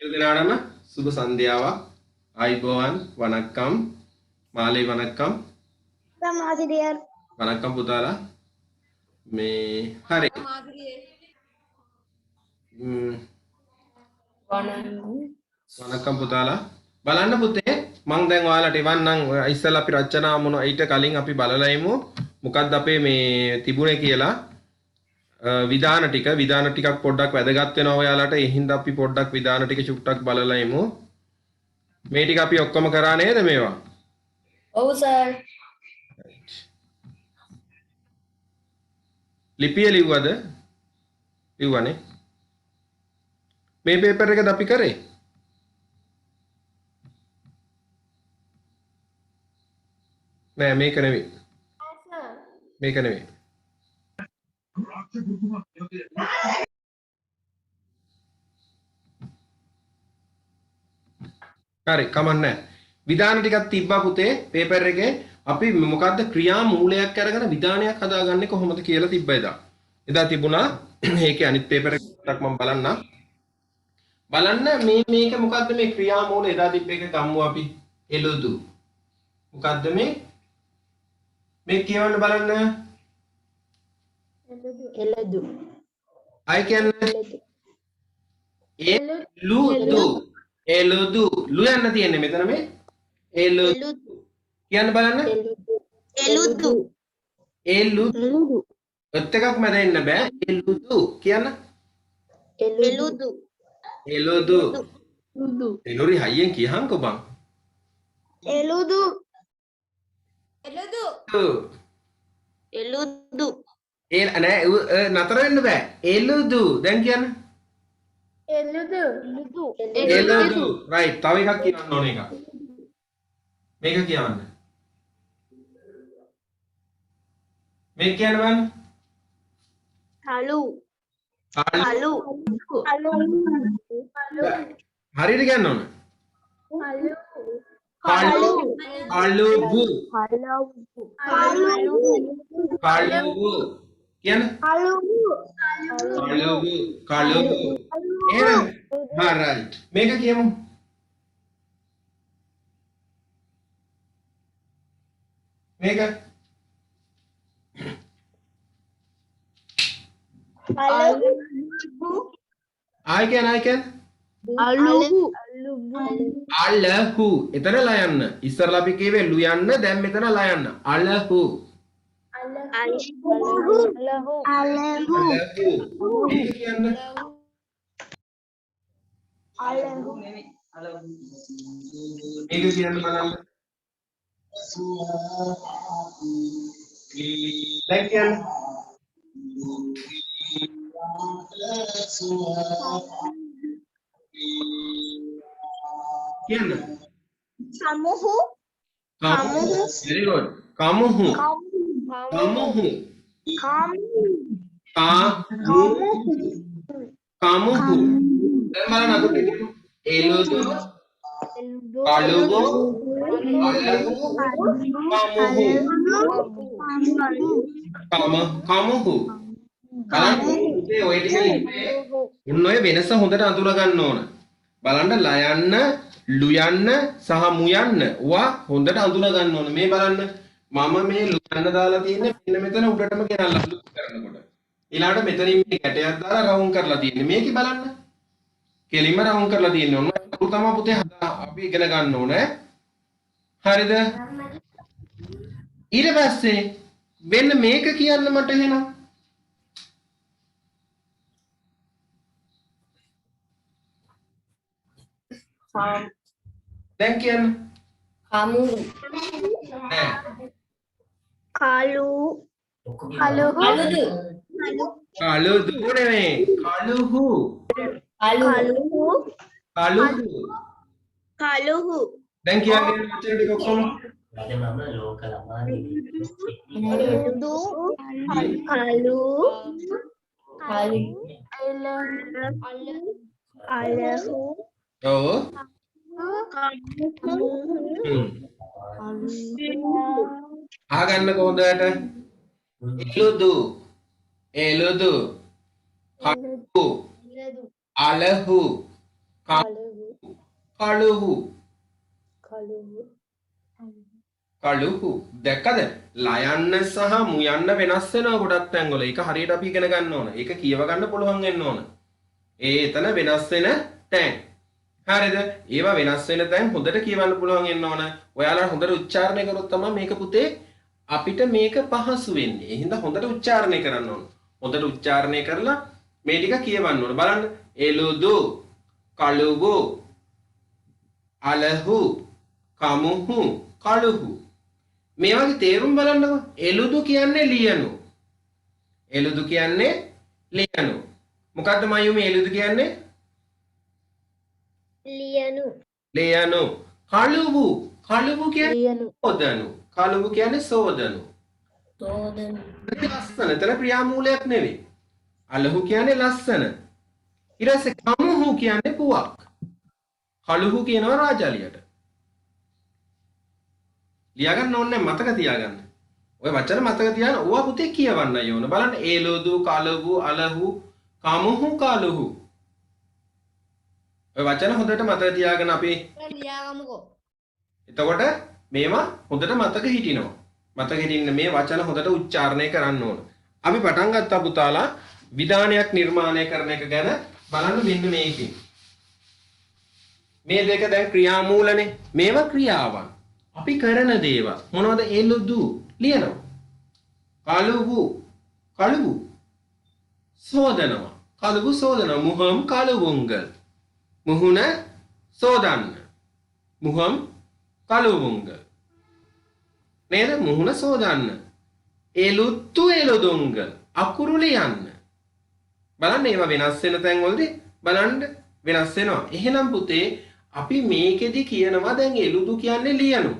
එල්දෙනාටම සුබ සන්ධ්‍යාවක් ආයිබෝවන් වණක්කම් මාලේ වණක්කම් ආසිරියර් වණක්කම් පුතාලා මේ හරි වණක්කම් පුතාලා බලන්න පුතේ මං දැන් ඔයාලට එවන්නම් ඉස්සෙල්ලා අපි රචනා මොන ඊට කලින් අපි බලලා ඉමු මොකක්ද අපේ මේ තිබුණේ කියලා විධාන ටිකක් පොඩ්ඩක් වැදගත් වෙනවා ඔයාලට ඒ හින්දා අපි පොඩ්ඩක් විධාන ටික චුට්ටක් බලලා ඉමු මේ ටික අපි ඔක්කොම කරා නේද මේවා ඔව් සර් ලිපිය ලිව්වද ලිව්වනේ මේ පේපර් එකද අපි කරේ නෑ මේක නෙවෙයි මේක නෙවෙයි හරි කමන්නේ විධාන ටිකක් තිබ්බා පුතේ පේපර් එකේ අපි මොකද්ද ක්‍රියා මූලයක් අරගෙන විධානයක් හදාගන්නේ කොහොමද කියලා තිබ්බා එදා තිබුණා ඒකේ අනිත් පේපර් එකක් මම බලන්න මේක මොකද්ද මේ ක්‍රියා මූල එදා තිබ්බ එක ගම්මු අපි එළුදු මොකද්ද මේ කියවන්න බලන්න එළදු අය කියන්නේ එළුදු ලු යන්න තියෙන්නේ මෙතන මේ එළුදු කියන්න බලන්න එළුදු ඔත් එකක් මැද එන්න බෑ එළුදු කියන්න එළුදු එනෝරි හයියෙන් කියහන්කෝ බං එළුදු ඒ නෑ නතර වෙන්න බෑ එළුදු දැන් කියන්න එළුදු රයිට් තව එකක් කියන්න ඕන එකක් මේක කියවන්න මේක කියන්න බලන්න හරියට කියන්න ඕන කළුබු කියන්න කළුබු එහෙනම් හා රයිට් මේක කියමු මේක I can අලහු එතන ලයන්න ඉස්සරලා අපි කියවේ ලු යන්න දැන් මෙතන ලයන්න අලහු මේක කියන්න මේක කියන්න බලන්න දැන් කියන්න කියන්න Kamuhu. very good kamuhu kamuhu දැන් බලන්න අතට එළුදු කළුබු kamuhu බලන්න ඔය ටික ලිපේ උන් ඔය වෙනස හොඳට අඳුර ගන්න ඕන බලන්න ලයන්න ලු යන්න සහ මු යන්න ඔවා හොඳට අඳුන ගන්න ඕන මේ බලන්න මම මේ ලු යන්න දාලා තියෙන්නේ මෙන්න මෙතන උඩටම ගෙනල්ලා ලු කරනකොට ඊළාට මෙතනින් මේ ගැටයක් දාලා රවුම් කරලා තියෙන්නේ මේකේ බලන්න කෙලින්ම රවුම් කරලා තියෙන්නේ ඔන්න ඒක තමයි පුතේ අපි ඉගෙන ගන්න ඕනේ හරිද ඊට පස්සේ වෙන්න මේක කියන්න මට එහෙනම් දැන් කියන්න Kamu. කළුදු නෙමෙයි කළුහු දැන් කියන්නේ වචන ටික ඔක්කොම ඔව් ආගන්න කොහොඳට එළුදු කළු අලහු කළුහු කළුහු කළුහු දැක්කද ලයන්න සහ මුයන්න වෙනස් වෙනවා ගොඩක් තැන්වල ඒක හරියට අපි ඉගෙන ගන්න ඕන ඒක කියව ගන්න පුළුවන් වෙන්න ඕන එතන වෙනස් වෙන තැන් හරිද ඒවා වෙනස් වෙන තැන් හොඳට කියවන්න පුළුවන් වෙන්න ඕන ඔයාලා හොඳට උච්චාරණය කරොත් තමයි මේක පුතේ අපිට මේක පහසු වෙන්නේ ඒ හින්දා හොඳට උච්චාරණය කරන්න ඕන හොඳට උච්චාරණය කරලා මේ ටික කියවන්න ඕන බලන්න එළුදු කළුහු අලහු කමුහු කළුහු මේ වගේ තේරුම් බලන්නකො එළුදු කියන්නේ ලියනු එළුදු කියන්නේ ලියනු මොකද්ද මයු මේ එළුදු කියන්නේ ලියනු ලියනු කළුහු කියන්නේ සෝදනු කළුහු කියන්නේ සෝදනු ලස්සන එතන ක්‍රියාමූලයක් නෙවෙයි අලහු කියන්නේ ලස්සන ඊට පස්සේ කමුහු කියන්නේ පුවක් කළුහු කියනවා රාජාලියට ලියා ගන්න ඕනේ මතක තියාගන්න. ඔය වචන මතක තියාගෙන ඕවා පුතේ කියවන්නයි ඕන. බලන්න එළුදු කළුහු අලහු කමුහු කළුහු. ඔය වචන හොඳට මතක තියාගෙන අපි ලියාගමුකෝ. එතකොට මේවා හොඳට මතක හිටිනවා. මතක හිටින්න මේ වචන හොඳට උච්චාරණය කරන්න ඕන. අපි පටන් ගත්තා පුතාලා විධානයක් නිර්මාණය කරන එක ගැන බලන්න මෙන්න මේකේ. මේ දෙක දැන් ක්‍රියාමූලනේ. මේවා ක්‍රියාවන්. අපි කරන දේවල් මොනවද එළුදු ලියනවා කළුහු සෝදනවා කළුහු සෝදනවා මුහම් කළුවුංගල් මුහුණ සෝදන්න මුහම් කළුවුංගල් නේද මුහුණ සෝදන්න එළුත්තු එළුදුංගල් අකුරු ලියන්න බලන්න ඒවා වෙනස් වෙන තැන් වලදී බලන්න වෙනස් වෙනවා එහෙනම් පුතේ අපි මේකෙදි කියනවා දැන් එළුදු කියන්නේ ලියනු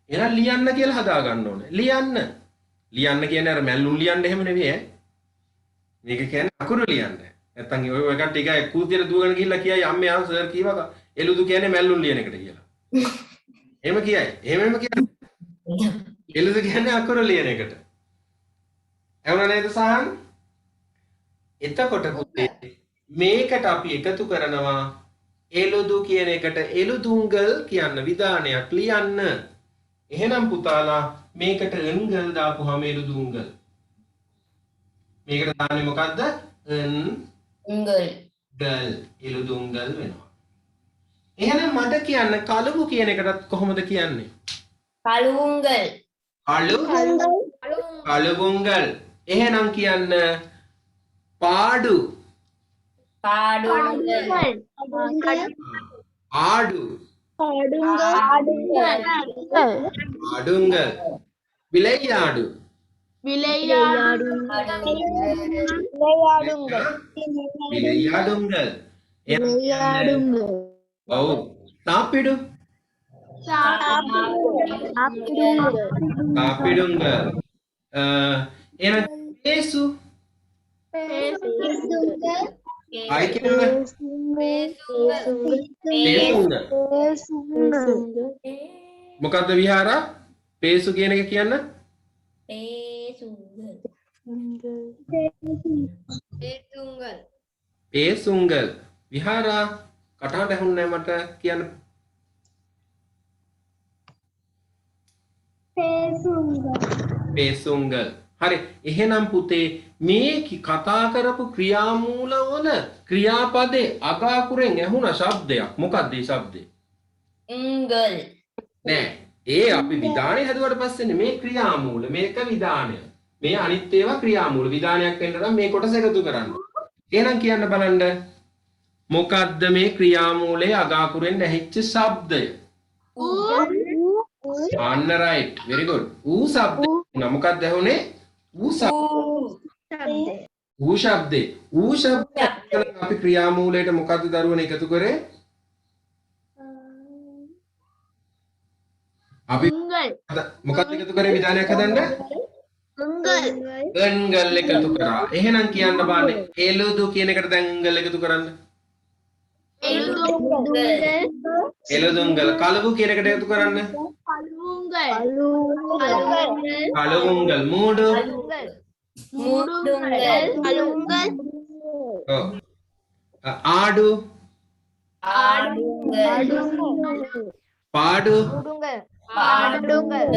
එහෙනම් ලියන්න කියලා හදා ගන්න ඕනේ. ලියන්න කියන්නේ අර මැල්ලුම් ලියන්න එහෙම නෙවෙයි ඈ. මේක කියන්නේ අකුරු ලියන්න. නැත්තම් ඔය කට්ටිය ගා කූතියට දුවගෙන ගිහිල්ලා කියයි අම්මේ ආව සර් කීවා එළුදු කියන්නේ මැල්ලුම් ලියන එකට කියලා. එහෙම කියයි. එහෙමම කියන්නේ. එළුදු කියන්නේ අකුරු ලියන එකට. එවුණා නේද සහන්? එතකොට පුතේ මේකට අපි එකතු කරනවා එළුදු කියන එකට එළුදුංගල් කියන විධානයක් ලියන්න. එහෙනම් පුතාලා මේකට එංගල් දාපුවාම එළුදුංගල්. මේකට දාන්නේ මොකද්ද? උංගල්. ගල් එළුදුංගල් වෙනවා. එහෙනම් මට කියන්න කළුහු කියන එකටත් කොහොමද කියන්නේ? කළුංගල්. කළුංගල්. එහෙනම් කියන්න පාඩු. ආඩු. ආඩුංගල්. විලයියාඩු. විලයියාඩුංගල්. ඔව්. තාපිඩු. තාපිඩුංගල්. එහෙනම් පේසු. ආයි කියන්න. මොකද්ද විහාරා? පේසු කියන එක කියන්න. පේසුංගල්. විහාරා කටහඬ ඇහුන්නේ මට කියන්න. පේසුංගල්. හරි. එහෙනම් පුතේ මේ කතා කරපු ක්‍රියාමූලවල ක්‍රියාපදේ අගාකුරෙන් ඇහුණ ශබ්දයක්. මොකක්ද ඒ ශබ්දේ? උංගල්. නෑ. ඒ අපි විධානය හැදුවට පස්සේනේ මේ ක්‍රියාමූල. මේක විධානය. මේ අනිත් ඒවා ක්‍රියාමූල. විධානයක් වෙන්න නම් මේ කොටස එකතු කරන්න. එහෙනම් කියන්න බලන්න. මොකද්ද මේ ක්‍රියාමූලයේ අගාකුරෙන් ඇහිච්ච ශබ්දය? අන්න රයිට්. very good. ඌ ශබ්දය. මොකක්ද ඇහුනේ? ඌ ශබ්දේ. ඌ ශබ්දය අපි ක්‍රියාමූලයට මොකද්ද දරුවනේ එකතු කරේ? අපි මොකක්ද එකතු කරේ විධානයක් හදන්න? එංගල් එකතු කරා. එහෙනම් කියන්න බාන්නේ එළුදු කියන එකට දැන් එංගල් එකතු කරන්න. එළුදුංගල්. කළුහු කියන එකට එකතු කරන්න. කළුංගල්. මූඩු. ආඩු. ආඩුංගල් පාඩු පාඩුංගල්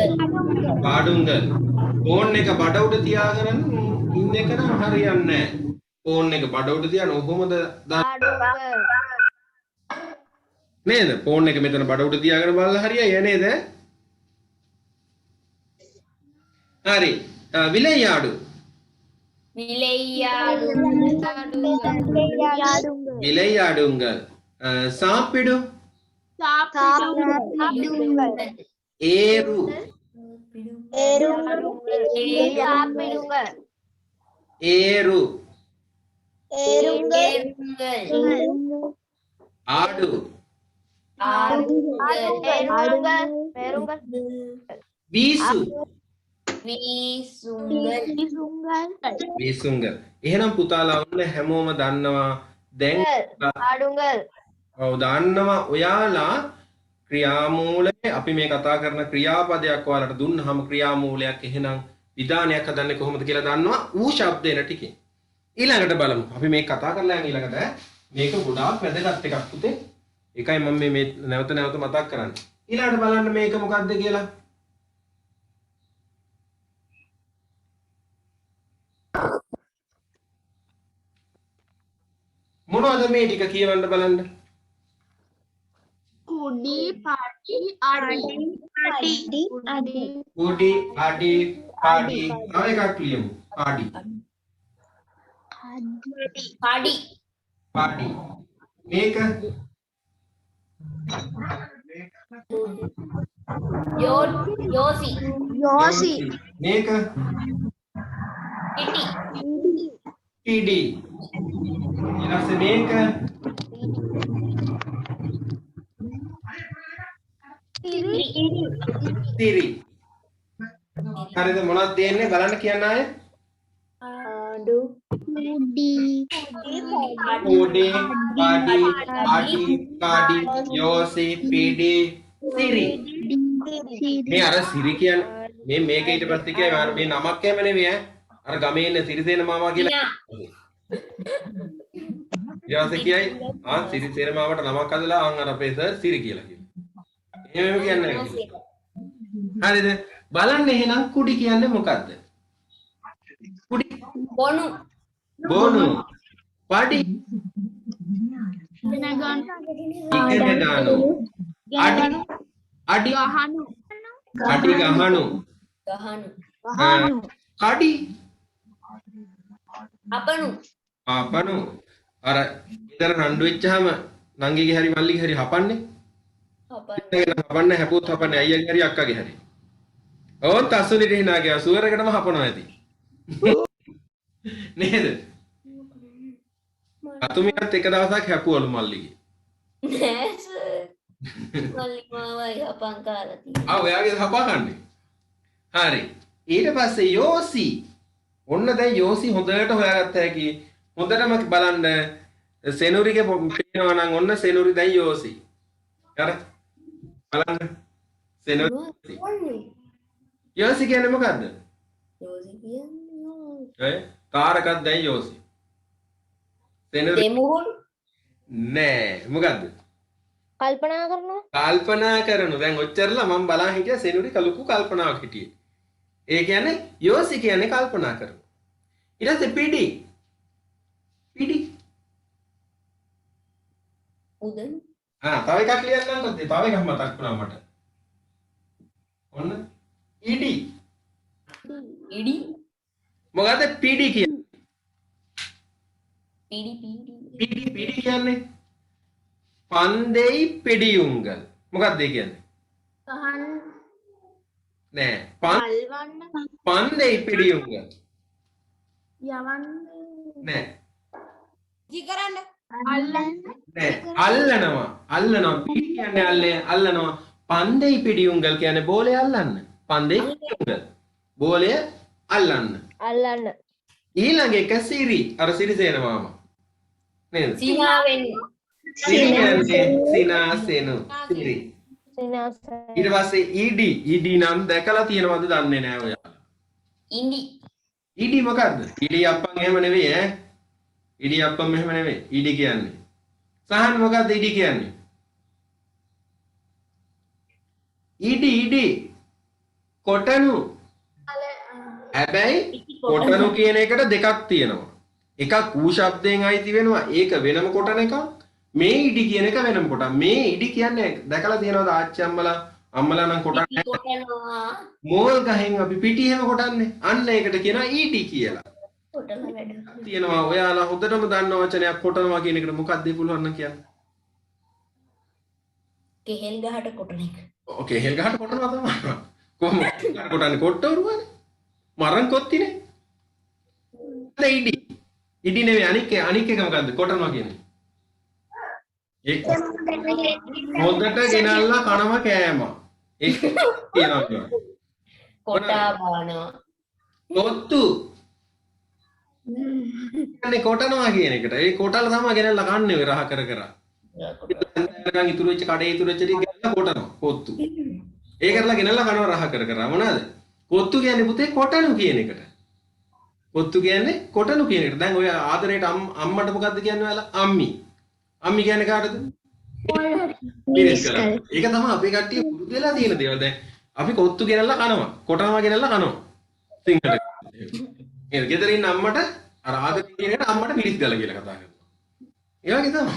පාඩුංගල් ෆෝන් එක බඩ උඩ තියාගෙන ඉන්න එක නම් හරියන්නේ නැහැ. ෆෝන් එක බඩ උඩ තියාන ඔහොමද නේද? ෆෝන් එක මෙතන බඩ උඩ තියාගෙන බලලා හරියයි නේද? හරි. විලයාඩු විලයාඩුංගල් சாப்பிடு ஏறு ஏறு ஆடு வீசு විසුංගල්. එහෙනම් පුතාලා ඔන්න හැමෝම දන්නවා දැන් ඔව් දන්නවා ඔයාලා ක්‍රියාමූලයේ අපි මේ කතා කරන ක්‍රියාපදයක් ඔයාලට දුන්නාම ක්‍රියාමූලයක් එහෙනම් විධානයක් හදන්නේ කොහොමද කියලා දන්නවා ඌ ශබ්දේන ටිකෙන්. ඊළඟට බලමු. අපි මේ කතා කරලා යන ඊළඟට මේක ගොඩාක් වැදගත් එකක් පුතේ. ඒකයි මම මේ නැවත නැවත මතක් කරන්නේ. ඊළඟට බලන්න මේක මොකක්ද කියලා. මොනවද මේ ටික කියවන්න බලන්න. කුඩි පාටි අඩි කුඩි අඩි පාඩි තව එකක් ලියමු. පාඩි පාඩි මේක යෝසි මේක පිඩි ඊළඟට මේක තිරි. හරිද? මොනවද දෙන්නේ බලන්න කියන්න ආයේ. කුඩි පාඩි අඩි කාඩි යෝසි පිඩි තිරි. මේ අර සිරි කියන්නේ මේක ඊට පස්සේ කියයි මේ නමක් එහෙම නෙවෙයි ඈ. අර ගමේ ඉන්න සිරිසේන මාමා කියලා. ඊට කියයි සිරිසේන මාමට නමක් හදලා අර අපේ සර් සිරි කියලා කියනවා. එහෙම කියන්නේ නැහැ. හරිද? බලන්න එහෙනම් කුඩි කියන්නේ මොකද්ද? කුඩි බොනු පාඩි ඉගෙනගනු අඩි ගහනු කඩි අපනු අර ඉතර රණ්ඩු වෙච්චාම නංගිගේ හරි මල්ලිගේ හරි හපන්නේ හපන්න හැපුවොත් හපන්නේ අයියාගේ හරි අක්කාගේ හරි ඕත් අසුලිට hina ගියා සුවරකටම හපනවා ඇති නේද අතුමියත් එක දවසක් හැපුවලු මල්ලිගේ නෑ සර් මල්ලි මාවයි හපන් කාලා තියෙනවා. ඔයාගේ හපා කන්නේ. හරි. ඊට පස්සේ යෝසි. ඔන්න දැන් යෝසි හොඳට හොයාගත්ත හැකි. හොඳටම බලන්න සෙනුරිගේ පේනවා නම් ඔන්න සෙනුරි දැන් යෝසි. හරි. බලන්න. සෙනුරි. යෝසි කියන්නේ මොකද්ද? යෝසි කියන්නේ කාරකක් දැන් යෝසි. සෙනුරි දෙමුහුන් නෑ මොකද්ද? කල්පනා කරනවා. දැන් ඔච්චරලා මම බලන් හිටියා සෙනුරි කලුකු කල්පනාවක් හිටියේ. ඒ කියන්නේ යෝසි කියන්නේ කල්පනා කරනවා. ඊට පස්සේ පිඩි. උදන් තව එකක් ලියන්නම්කෝ. තව එකක් මතක් වුණා මට. ඔන්න ඉඩි. මොකද්ද පිඩි කියන්නේ? පිඩි කියන්නේ පන්දෙයි පිඩියුංගල්. මොකක්ද ඒ කියන්නේ? නෑ පන්දෙයි පිඩියුංගල්. නෑ අල්ලනවා. පිඩි කියන්නේ අල්ලනවා. පන්දෙයි පිඩියුංගල් කියන්නේ බෝලේ අල්ලන්න. පන්දෙයි පිඩියුංගල්. බෝලය අල්ලන්න. ඊළඟ එක සිරි. අර සිරිසේන මාමා. නේද? සිරි කියන්නේ සිනාසෙනු. සිරි. ඊට පස්සේ ඉඩි නම් දැකලා තියෙනවද දන්නේ නැහැ ඔයාලා. ඉඩි මොකද්ද? ඉඩි අප්පන් එහෙම නෙවෙයි ඈ. ඉඩි අප්පන් එහෙම නෙවෙයි. ඉඩි කියන්නේ සහන් මොකද්ද ඉඩි කියන්නේ? ඉඩි කොටනු. හැබැයි කොටනු කියන එකට දෙකක් තියෙනවා. එකක් ඌ ශබ්දයෙන් අයිති වෙනවා. ඒක වෙනම කොටන එකක්. මේ ඉඩි කියන එක වෙනම කොටන. මේ ඉඩි කියන්නේ දැකලා තියෙනවද ආච්චි අම්මලා නම් කොටන්නේ? කොටනවා. මෝල් ගහෙන් අපි පිටි එහෙම කොටන්නේ. අන්න ඒකට කියනවා ඉඩි කියලා. කොටන වැඩ. තියෙනවා. ඔයාලා හොඳටම දන්න වචනයක් කොටනවා කියන එකට මොකක්ද පුළුවන් නම් කියන්නේ? කෙහෙල් ගහට කොටන එක. ඕකේ හෙල් ගහට කොටනවා තමයි. කොහොමද කොටන්නේ? කොට්ටවරුවානේ. මරන් කොත්තිනේ. ඉඩි. ඉඩි නෙවෙයි අනික් එක මොකද්ද? කොටනවා කියන්නේ. ඒක හොඳට ගෙනල්ලා කනවා කෑම. ඒක කියනවා. කොටා බානවා. කොත්තු. අනේ කොටනවා කියන එකට. ඒ කොටලා තමයි ගෙනල්ලා කන්නේ ඔය රහ කර කර. දැන් ඉතුරු වෙච්ච කඩේ ඉතුරු වෙච්ච ටික ගෙනල්ලා කොටනවා කොත්තු. ඒ කරලා ගෙනල්ලා කනවා රහ කර කර. මොනවාද? කොත්තු කියන්නේ පුතේ කොටනු කියන එකට. කොත්තු කියන්නේ කොටනු කියන එකට. දැන් ඔය ආදරේට අම්මට මොකද්ද කියන්නේ ඔයාලා? අම්මි. අම්මි කියන්නේ කාටද? මිනිස් කරා. ඒක තමයි අපේ කට්ටිය පුරුදු වෙලා තියෙන දේවල්. දැන් අපි කොත්තු ගෙනල්ලා කනවා. කොටනවා ගෙනල්ලා කනවා. සිංහලට. ඒ ගෙදර ඉන්න අම්මට අර ආදරේ කියන එකට අම්මට මිරිස් ගල කියලා කතා කරනවා. ඒ වගේ තමයි.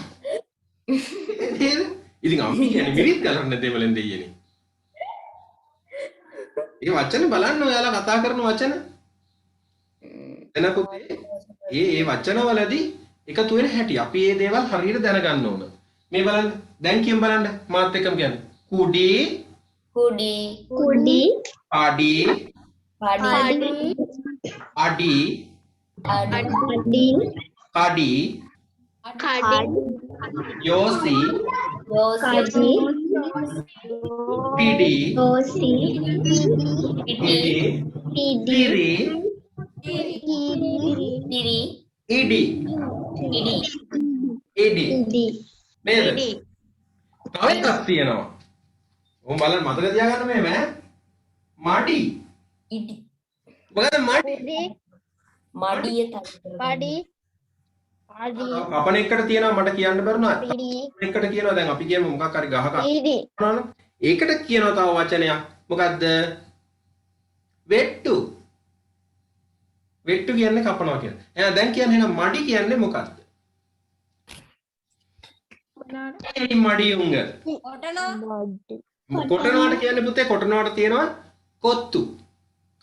නේද? ඉතින් අම්මි කියන්නේ මිරිස් ගලන්නේ දෙමළෙන් දෙයියනේ. ඒ වචන බලන්න ඔයාලා කතා කරන වචන. එනකොට ඒ වචනවලදී එකතු වෙන හැටි අපි මේ දේවල් හරියට දැනගන්න ඕන. මේ බලන්න. දැන් කියමු බලන්න. මාත් එක්කම කියන්නේ. කුඩි අඩි අඩි කඩි යෝසි පිඩි පිඩි ඉඩි නේද? තව එකක් තියෙනවා. උන් බලන්න මතක තියාගන්න මේ මෑ මඩි. ඉඩි. මොකද මඩි? මඩිය තමයි. අපන එකට තියෙනවා මට කියන්න බැරුණා. එකට කියනවා දැන් අපි කියමු මොකක් හරි ගහක. ඒකට කියනවා තව වචනයක්. මොකද්ද? වෙට්ටු. වෙට්ටු කියන්නේ කපනවා කියන්නේ. එහෙනම් දැන් කියන්නේ එහෙනම් මඩි කියන්නේ මොකද්ද? ඒ මඩි උංග. කොටනවාට කියන්නේ පුතේ කොටනවාට තියෙනවා කොත්තු.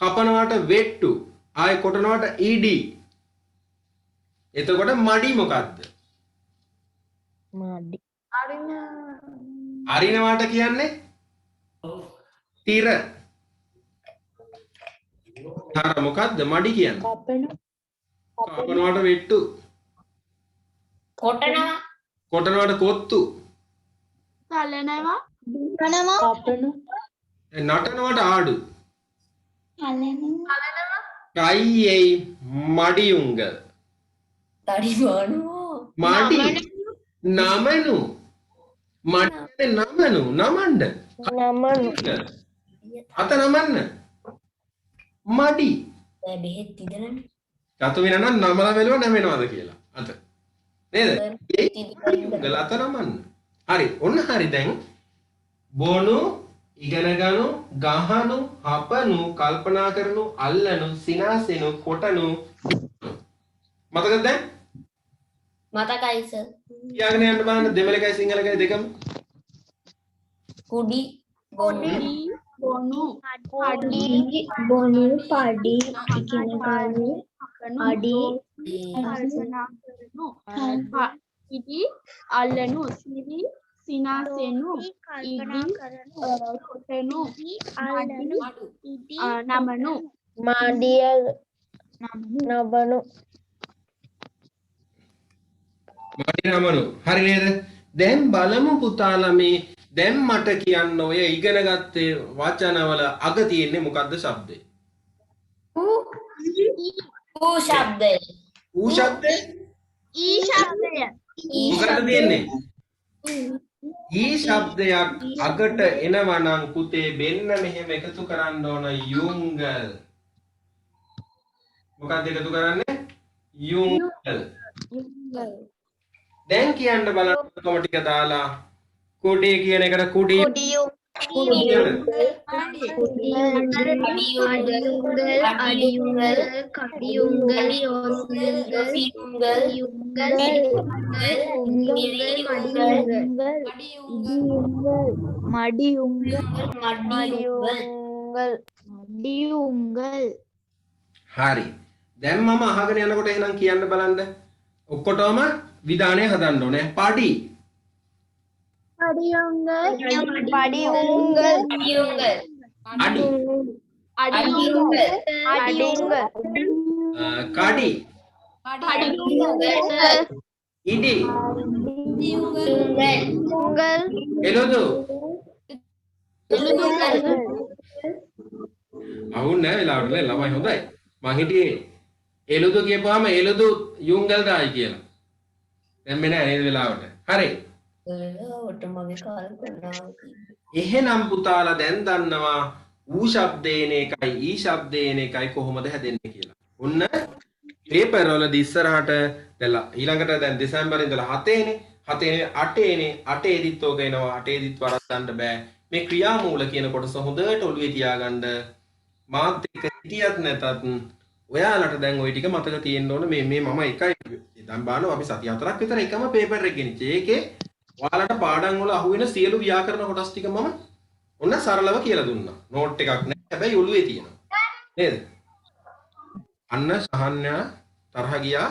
කපනවාට වෙට්ටු. ආයෙ කොටනවාට ඉඩි. එතකොට මඩි මොකද්ද? මඩි. අරිනවාට කියන්නේ තිර. තර මොකද්ද මඩි කියන්නේ? කපනවාට වෙට්ටු. කොටනවා. කොටනවාට කොත්තු. තලනවා. නටනවාට ආඩු. කයියේ මඩි උංග. තඩි බානවා. මඩි නමනු. මඩි නමනු නමන්න. අත නමන්න. මඩි. දැන් බෙහෙත් තිදනනේ. ගත වෙන නම් නමලා වෙලව නැමෙනවද කියලා. අත. නේද? උංගල අත නමන්න. හරි. ඔන්න හරි දැන් බොනු ඉගෙන ගනු ගහනු හපනු කල්පනා කරනු අල්ලනු සිනාසෙනු කොටනු මතකද දැන්? මතකයි සර්. කියාගෙන යන්න බලන්න දෙමළ එකයි සිංහල එකයි දෙකම. කුඩි බොනු පඩි ඉගෙන ගන්න අඩි කල්පනා කරනු ඉඩි අල්ලනු සිරි සිනාසෙනු ඉඩි කොටනු නමනු මාඩිය නබනු මඩි නමනු. හරි නේද? දැන් බලමු පුතාලා මේ දැන් මට කියන්න ඔය ඉගෙන ගත්තේ වචනවල අග තියෙන්නේ මොකද්ද ශබ්දේ? ඌ ශබ්දය. ඌ ශබ්දේ? ඊ ශබ්දය මොකද්ද තියෙන්නේ? ඊ ශබ්දයක් අගට එනවා නම් පුතේ බෙන්න මෙහෙම එකතු කරන්න ඕන යුංගල්. මොකක්ද එකතු කරන්නේ? යුංගල්. දැන් කියන්න බලන්න කොම ටික දාලා කුඩේ කියන එකට කුඩේ Kudiungal, adiungal, කඩියුංගල් yosiungal, මඩියුංගල් හරි. දැන් මම අහගෙන යනකොට එහෙනම් කියන්න බලන්න. ඔක්කොටම විධානය හදන්න ඕනේ. පඩි. පඩියුංගල් adiungal, අඩි. adiungal, කඩි. adiungal, ඉඩි. diungal, එළදු. eludungal, අහුන්නේ නැහැ වෙලාවට නේ ළමයි හොඳයි. මං හිටියේ එළදු කියපුවාම එළදු යුංගල් දායි කියලා. දැන් මෙන්න නේද වෙලාවට. හරි. ඔටමගේ කල්පනාව එහෙනම් පුතාලා දැන් දන්නවා ඌ ශබ්දේන එකයි ඊ ශබ්දේන එකයි කොහොමද හැදෙන්නේ කියලා. ඔන්න පේපර් වලදී ඉස්සරහට දැන් ඊළඟට දැන් දෙසැම්බර් ඉඳලා 7නේ 7නේ 8නේ 8 දිත් ඕක එනවා 8 දිත් වරද්දන්න බෑ. මේ ක්‍රියාමූල කියන කොටස හොඳට ඔළුවේ තියාගන්න. මාත් එක්ක හිටියත් නැතත් ඔයාලට දැන් ওই ටික මතක තියෙන්න ඕන. මේ මම එකයි දැන් බලනවා අපි සති 4ක් විතර එකම පේපර් එක ගෙනිච්ච. ඒකේ ඔයාලට පාඩම් වල අහුවෙන සියලු ව්‍යාකරණ කොටස් ටික මම ඔන්න සරලව කියලා දුන්නා. නෝට් එකක් නැහැ. හැබැයි ඔළුවේ තියෙනවා. නේද? අන්න සහන්යා තරහ ගියා.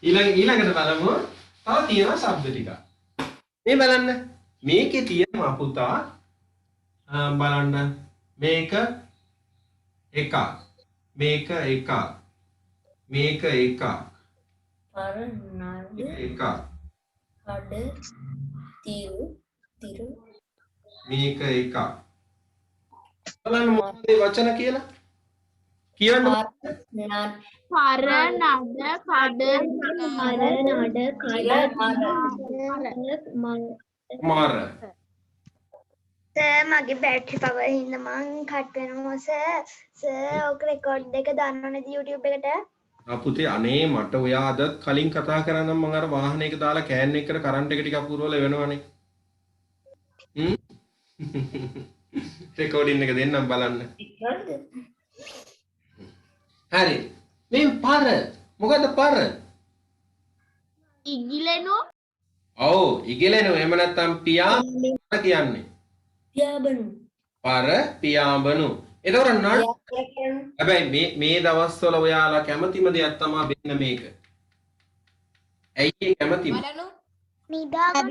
ඊළඟට බලමු. තව තියෙනවා ශබ්ද ටික. මේ බලන්න. මේකේ තියෙනවා පුතා බලන්න මේක එකක්. මේක එකක්. මේක එකක්. පරණාද එකක්. කඩ තිරු මේක එකක්. බලන්න මොකද මේ වචන කියලා? කියන්න පරණඩ මාර. සර් මගේ බැටරි පවර් හින්දා මං කට් වෙනවා සර් ඔක රෙකෝඩ් එක දාන්නවනේ YouTube එකට පුතේ අනේ මට ඔයා අද කලින් කතා කරා නම් මම අර වාහනයක දාලා කෑන් එකකට කරන්ට් එක ටිකක් පුරවලා වෙනවනේ. රෙකෝඩින් එක දෙන්නම් බලන්න. හරි. මේ පර මොකද්ද පර? ඉගිලෙනු ඔව් ඉගෙලෙනු එහෙම නැත්නම් පියා කියන්නේ. පියාඹනු පර පියාඹනු. එතකොට නඩ හැබැයි මේ දවස්වල ඔයාලා කැමතිම දෙයක් තමයි වෙන්න මේක. ඇයි ඒ කැමතිම? නිදාගන්න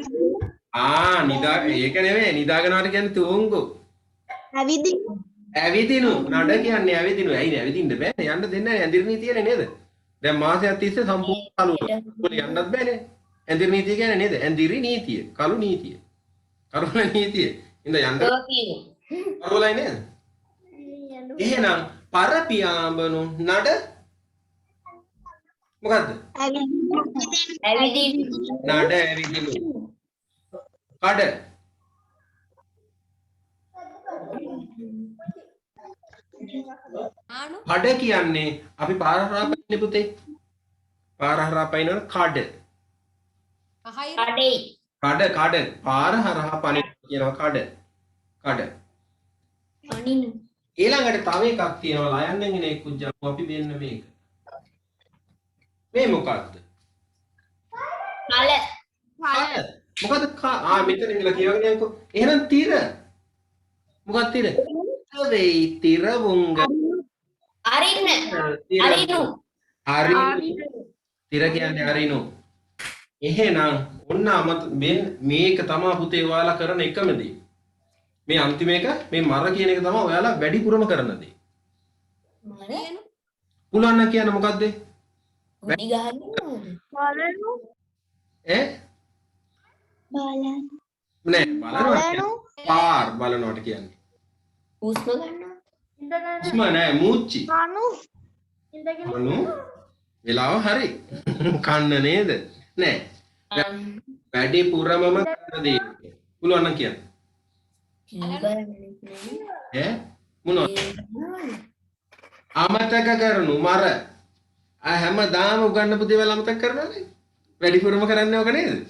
නිදා ඒක නෙමෙයි නිදාගෙනාට කියන්නේ තුංගු. ඇවිදිනු නඩ කියන්නේ ඇවිදිනු. ඇයි ඇවිදින්න බෑනේ යන්න දෙන්නේ නැහැ ඇඳිරි නීතියනේ නේද? දැන් මාසයක් තිස්සේ සම්පූර්ණ කලුව. ඔයාලා යන්නත් බෑනේ. ඇඳිරි නීතිය කියන්නේ නේද? ඇඳිරි නීතිය, කළු නීතිය. කරුණ නීතිය. ඉඳ යන්න කරුවලයි නේද? එහෙනම් පර පියාඹනු නඩ මොකද්ද? ඇවිදින් නඩ ඇවිදිනු. කඩ කඩ කියන්නේ අපි පාර හරහා පයින්නේ පුතේ. පාර හරහා පයින්නන කඩ. කඩේ කඩ පාර හරහා පනින කියනවා කඩ. කඩ. අනිනු ඊළඟට තව එකක් තියෙනවා ලයන්නෙන් එන එක්කුත් ජම්මු අපි දෙන්න මේක. මේ මොකක්ද? කල මොකද මෙතන ඉඳලා කියවගෙන යනකො. එහෙනම් තිර. මොකක්ද තිර? වෙයි තිර වුංග. අරින්න අරිනු අරිනු. තිර කියන්නේ අරිනු. එහෙනම් ඔන්න මේක තමයි පුතේ ඔයාලා කරන එකම දේ. මේ අන්තිම එක මේ මර කියන එක තමයි ඔයාලා වැඩිපුරම කරන දේ. මර පුළුවන් නම් කියන්න මොකද්ද? ගුටි ගහන්න බලනු ඈ නෑ බලනවා. පාර් බලනවාට කියන්නේ. හුස්ම ගන්නවා හුස්ම නෑ මූච්චි. ඉඳගෙන මනු වෙලාව හරි. කන්න නේද? නෑ. වැඩිපුරමම කරන දේ. පුළුවන් නම් කියන්න. ඈ මොනවද? අමතක කරනු මර ආ හැමදාම උගන්නපු දේවල් අමතක කරනවානේ. වැඩිපුරම කරන්නේ ඔක නේද?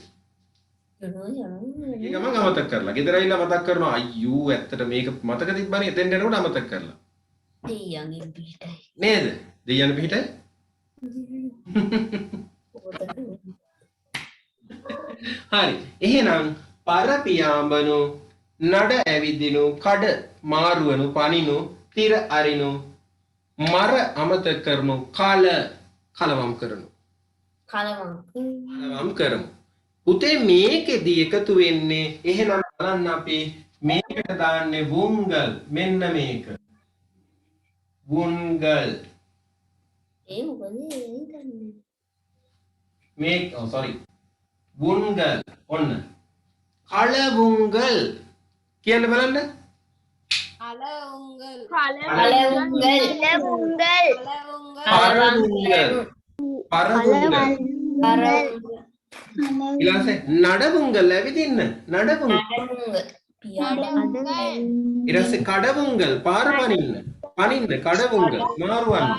ඒක මම අමතක කරලා. ගෙදර ඇවිල්ලා මතක් කරනවා අයියෝ ඇත්තට මේක මතක තිබ්බනේ එතෙන් යනකොට අමතක කරලා. දෙයියන්ගෙන් පිටයි. නේද? දෙයයන් පිටයි. හරි. එහෙනම් පරපියාඹනු නඩ ඇවිදිනු කඩ මාරුවනු පනිනු තිර අරිනු මර අමතක කරනු කලවම් කරනු. කලවම් කරමු. පුතේ මේකෙදි එකතු වෙන්නේ එහෙනම් බලන්න අපි මේකට දාන්නේ වුංගල් මෙන්න මේක. වුංගල්. ඒ මොකද හිතන්නේ? මේක sorry. වුංගල් ඔන්න. කලවුංගල් කියන්න බලන්න. කලවුංගල් පරවුංගල් ඊළඟට නඩවුංගල් ඇවිදින්න නඩවුංගල් ඊට පස්සේ කඩවුංගල් පාර පනින්න කඩවුංගල් මාරුවන්න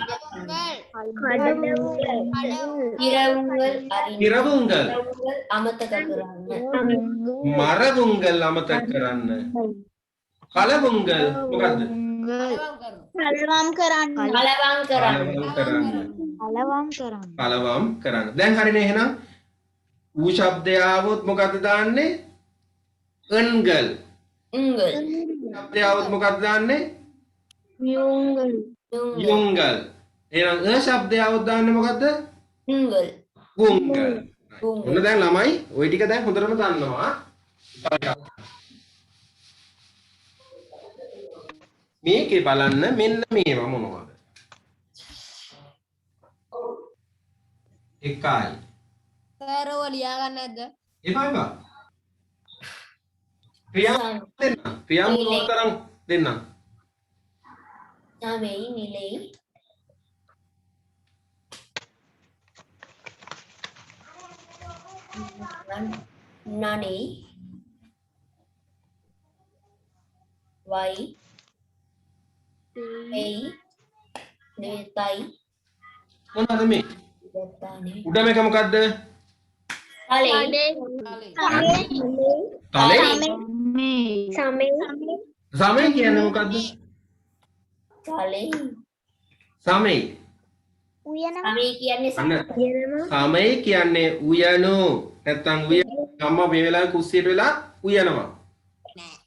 ඉරවුංගල් අමතක කරන්න. මරවුංගල් අමතක කරන්න කලවුංගල් මොකද්ද කලවම් කරන්න දැන් හරිනේ එහෙනම් ඌ ශබ්දය ආවොත් මොකද්ද දාන්නේ අන්ගල් ශබ්දය ආවොත් මොකද්ද දාන්නේ යුංගල් එහෙනම් ශබ්දය ආවොත් දාන්නේ මොකද්ද ගුංගල් ඔන්න දැන් ළමයි ওই ටික දැන් හොඳටම දන්නවා මේකේ බලන්න මෙන්න මේවා මොනවද එකයි සර් ඔය ලියා ගන්න නැද්ද? එපා ප්‍රියම් උත්තරම් දෙන්න නවෙයි නිලයි නනේ වයි එයි දෙතයි මොනවද මේ දෙතානේ උඩ මේක මොකද්ද තලේ සමය කියන්නේ මොකද්ද තලේ සමය සමය කියන්නේ සමය කියන්නේ උයනු නැත්තම් උය අම්මා මේ වෙලාවේ කුස්සියට වෙලා උයනවා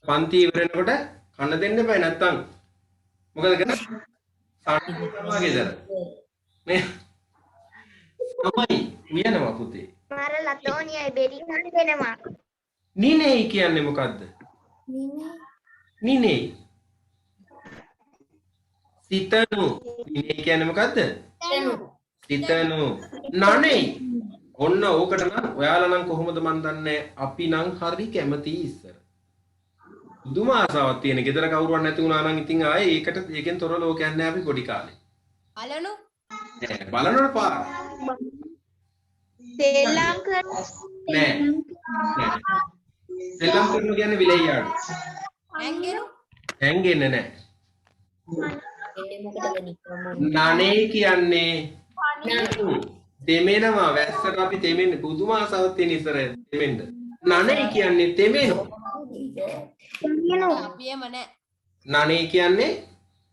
පන්ති ඉවර වෙනකොට කන්න දෙන්න එපා නැත්තම් මොකද කරන්නේ සාමාගේ දර මේ තමයි උයනවා පුතේ මර ලතෝනියයි බෙරි කන්න දෙනවා. නිනේ කියන්නේ මොකද්ද නිනේ සිතනු නිනේ කියන්නේ මොකද්ද සිතනු නනේ ඔන්න ඕකට නම් ඔයාලා නම් කොහොමද මන් දන්නේ අපි නම් හරි කැමතියි ඉස්සර දුම ආසාවක් තියෙන ගෙදර කවුරුවක් නැති වුණා නම් ඉතින් ආයේ ඒකෙන් තොර ලෝකයක් නැහැ අපි පොඩි කාලේ බලනු බලනවනේ පාර සෙල්ලම් කර නෑ සෙල්ලම් කරන කියන්නේ විලෙයියාඩු හැංගෙන්නේ නෑ එන්නේ මොකටද නිකම්ම නනේ කියන්නේ දෙමෙනවා වැස්සට අපි තෙමෙන්නේ පුදුම ආසාවක් තියෙන ඉස්සර තෙමෙන්න නනේ කියන්නේ තෙමෙනවා අපියම නෑ නනේ කියන්නේ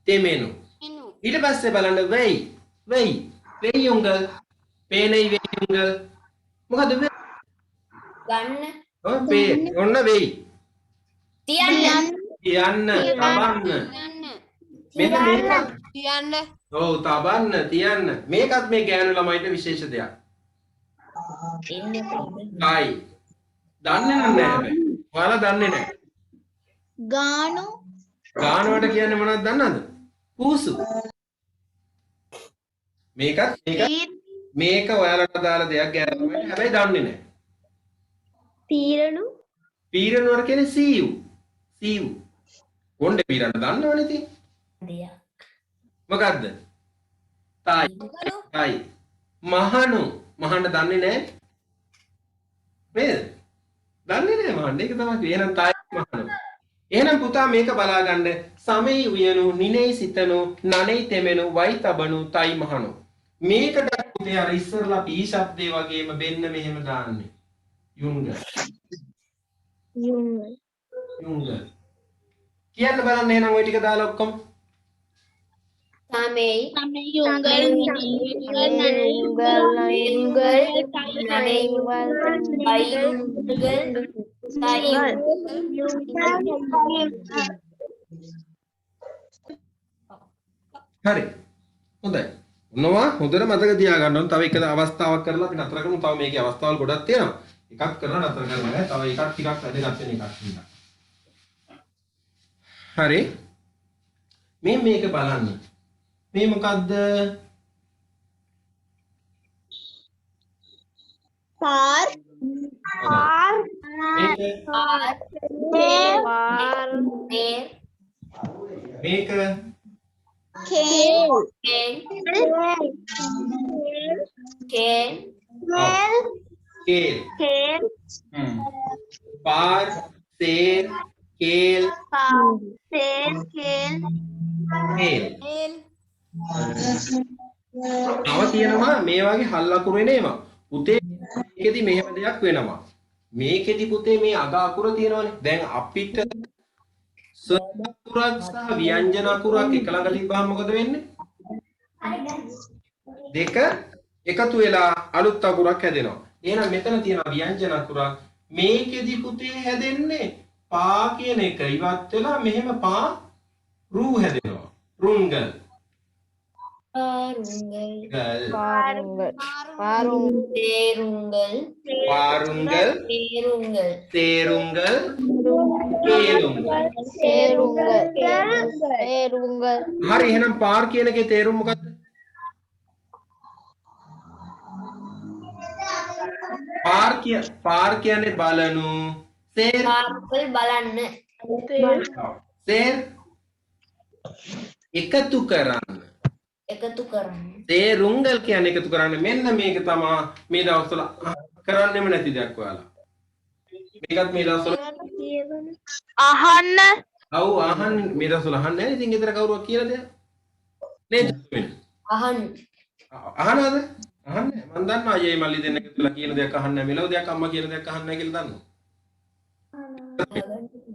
තෙමෙනු ඊට පස්සේ බලන්න වෙයි උංගල් පේනයි වෙයි උංගල් මොකද වෙයි ගන්න ඔව් පේ ඔන්න වෙයි තියන්න තියන්න තබන්න මෙන්න මේක තියන්න ඔව් තබන්න තියන්න මේකත් මේ ගෑනු ළමයිට විශේෂ දෙයක් එන්නේ ආයි දන්නේ නැහැ හැබැයි ඔයාලා දන්නේ නැහැ ගානවට කියන්නේ මොනවද දන්නවද පූසු මේක ඔයාලට දාලා දෙයක් ගෑනු ළමයිට හැබැයි දන්නේ නැහැ පීරනුවට කියන්නේ සීව් කොණ්ඩේ පීරන්න දන්නවනේ ඉතින් දෙයක් මොකද්ද තායි මහණු දන්නේ නැහැ නේද දන්නේ නැහැ මහණ්ඩ ඒක තමයි එහෙනම් තායි මහණු එහෙනම් පුතා මේක බලා ගන්න සමේ උයනු නිනේ සිතනු නනේ තෙමෙනු වයි තබනු තයි මහණු මේකට පුතේ අර ඉස්සරලා පී ශබ්දේ වගේම වෙන්න මෙහෙම දාන්නේ. යුංග. යුංග. කියන්න බලන්න එහෙනම් ওই ටික දාලා ඔක්කොම. Samei. යුංගල් හරි. හොඳයි. මොනවා හොඳට මතක තියාගන්න ඕන. තව එක අවස්ථාවක් කරලා අපි නතර කරමු. තව මේකේ අවස්ථාවල් ගොඩක් තියෙනවා. එකක් කරලා නතර කරනවා නේද? තව එකක් ටිකක් වැදගත් වෙන එකක් ඉන්නවා. හරි. මේක බලන්න. මේ මොකද්ද? පාර් මේක කේල් කේල් පාර් සේර් කේල් කේල් තව තියෙනවා මේ වගේ හල් අකුරු එන ඒවා. පුතේ මේකෙදි මෙහෙම දෙයක් වෙනවා. මේකෙදි පුතේ මේ අග අකුර තියෙනවානේ. දැන් අපිට ස්වර අකුරක් සහ ව්‍යංජන අකුරක් එක ළඟ තිබ්බහම මොකද වෙන්නේ? දෙක එකතු වෙලා අලුත් අකුරක් හැදෙනවා. එහෙනම් මෙතන තියෙන ව්‍යංජන අකුරක් මේකෙදි පුතේ හැදෙන්නේ පා කියන එක ඉවත් වෙලා මෙහෙම පා රූ හැදෙනවා. රුංගල්. Parungal. Terungal. පාරුංගල් Terungal. තේරුංගල් කේලුංගල්. හරි එහෙනම් පාර් කියන එකේ තේරුම මොකද්ද? පාර් කියන්නේ බලනු. සේර් Parpal balanna. සේර් එකතු කරන්න. එකතු කරන්න. තේරුංගල් කියන්නේ එකතු කරන්න. මෙන්න මේක තමයි මේ දවස්වල කරන්නෙම නැති දෙයක් ඔයාලා. මේකත් මේ දවස්වල අහන්න ඔව් අහන්න මේ දවස්වල අහන්නේ නැහැ. ඉතින් ගෙදර කවුරුවක් කියලා දෙයක් නේද? අහන්න. අහනවද? අහන්නේ. මම දන්නවා අයියේ මල්ලි දෙන්න කියලා කියන දෙයක් අහන්නේ නැහැ. මෙලව දෙයක් අම්මා කියන දෙයක් අහන්නේ නැහැ කියලා දන්නවා.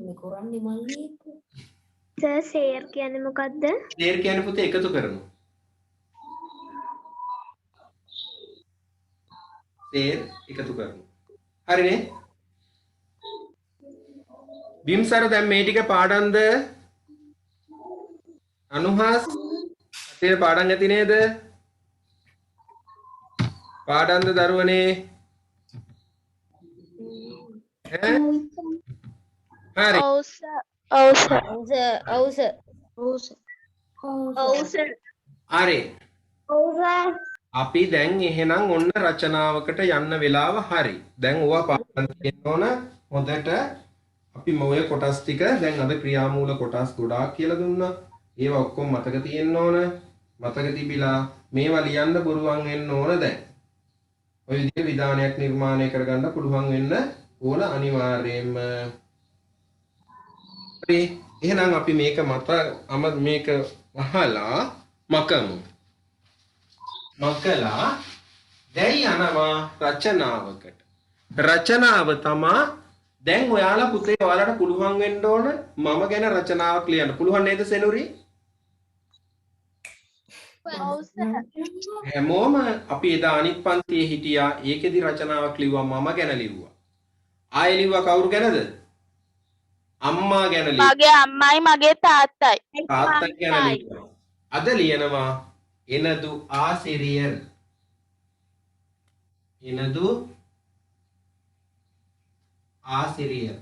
මේ කරන්නේ මල්ලි. සර් සේර් කියන්නේ මොකද්ද? තේර් කියන්නේ පුතේ එකතු කරනවා. තේර් එකතු කරනවා. හරිනේ? බිම්සර දැන් මේ ටික පාඩම්ද? අනුහස් අපේ පාඩම් ඇති නේද? පාඩම්ද දරුවනේ? ඈ? හරි. හරි. අපි දැන් එහෙනම් ඔන්න රචනාවකට යන්න වෙලාව හරි. දැන් ඕවා පාඩම් තියෙන්න ඕන හොඳට. අපි මොයේ කොටස් ටික දැන් අද ක්‍රියාමූල කොටස් ගොඩාක් කියලා දුන්නා. ඒවා ඔක්කොම මතක තියෙන්න ඕන. මතක තිබිලා මේවා ලියන්න පුරුවන් වෙන්න ඕන දැන්. ඔය විදිහට විධානයක් නිර්මාණය කරගන්න පුළුවන් වෙන්න ඕන අනිවාර්යයෙන්ම. හරි. එහෙනම් අපි මේක මේක අහලා මකමු. මකලා දැන් යනවා රචනාවකට. රචනාව තමා දැන් ඔයාලා පුතේ ඔයාලට පුළුවන් වෙන්න ඕන මම ගැන රචනාවක් ලියන්න. පුළුවන් නේද සෙනුරි? හැමෝම අපි එදා අනිත් පන්තියේ හිටියා. ඒකෙදි රචනාවක් ලිව්වා මම ගැන ලිව්වා. ආයෙ ලිව්වා කවුරු ගැනද? අම්මා ගැන ලිව්වා. මගේ අම්මයි මගේ තාත්තයි. තාත්තා ගැන ලිව්වා. අද ලියනවා එනදු ආසිරියර්. එනදු ආසිරියර්.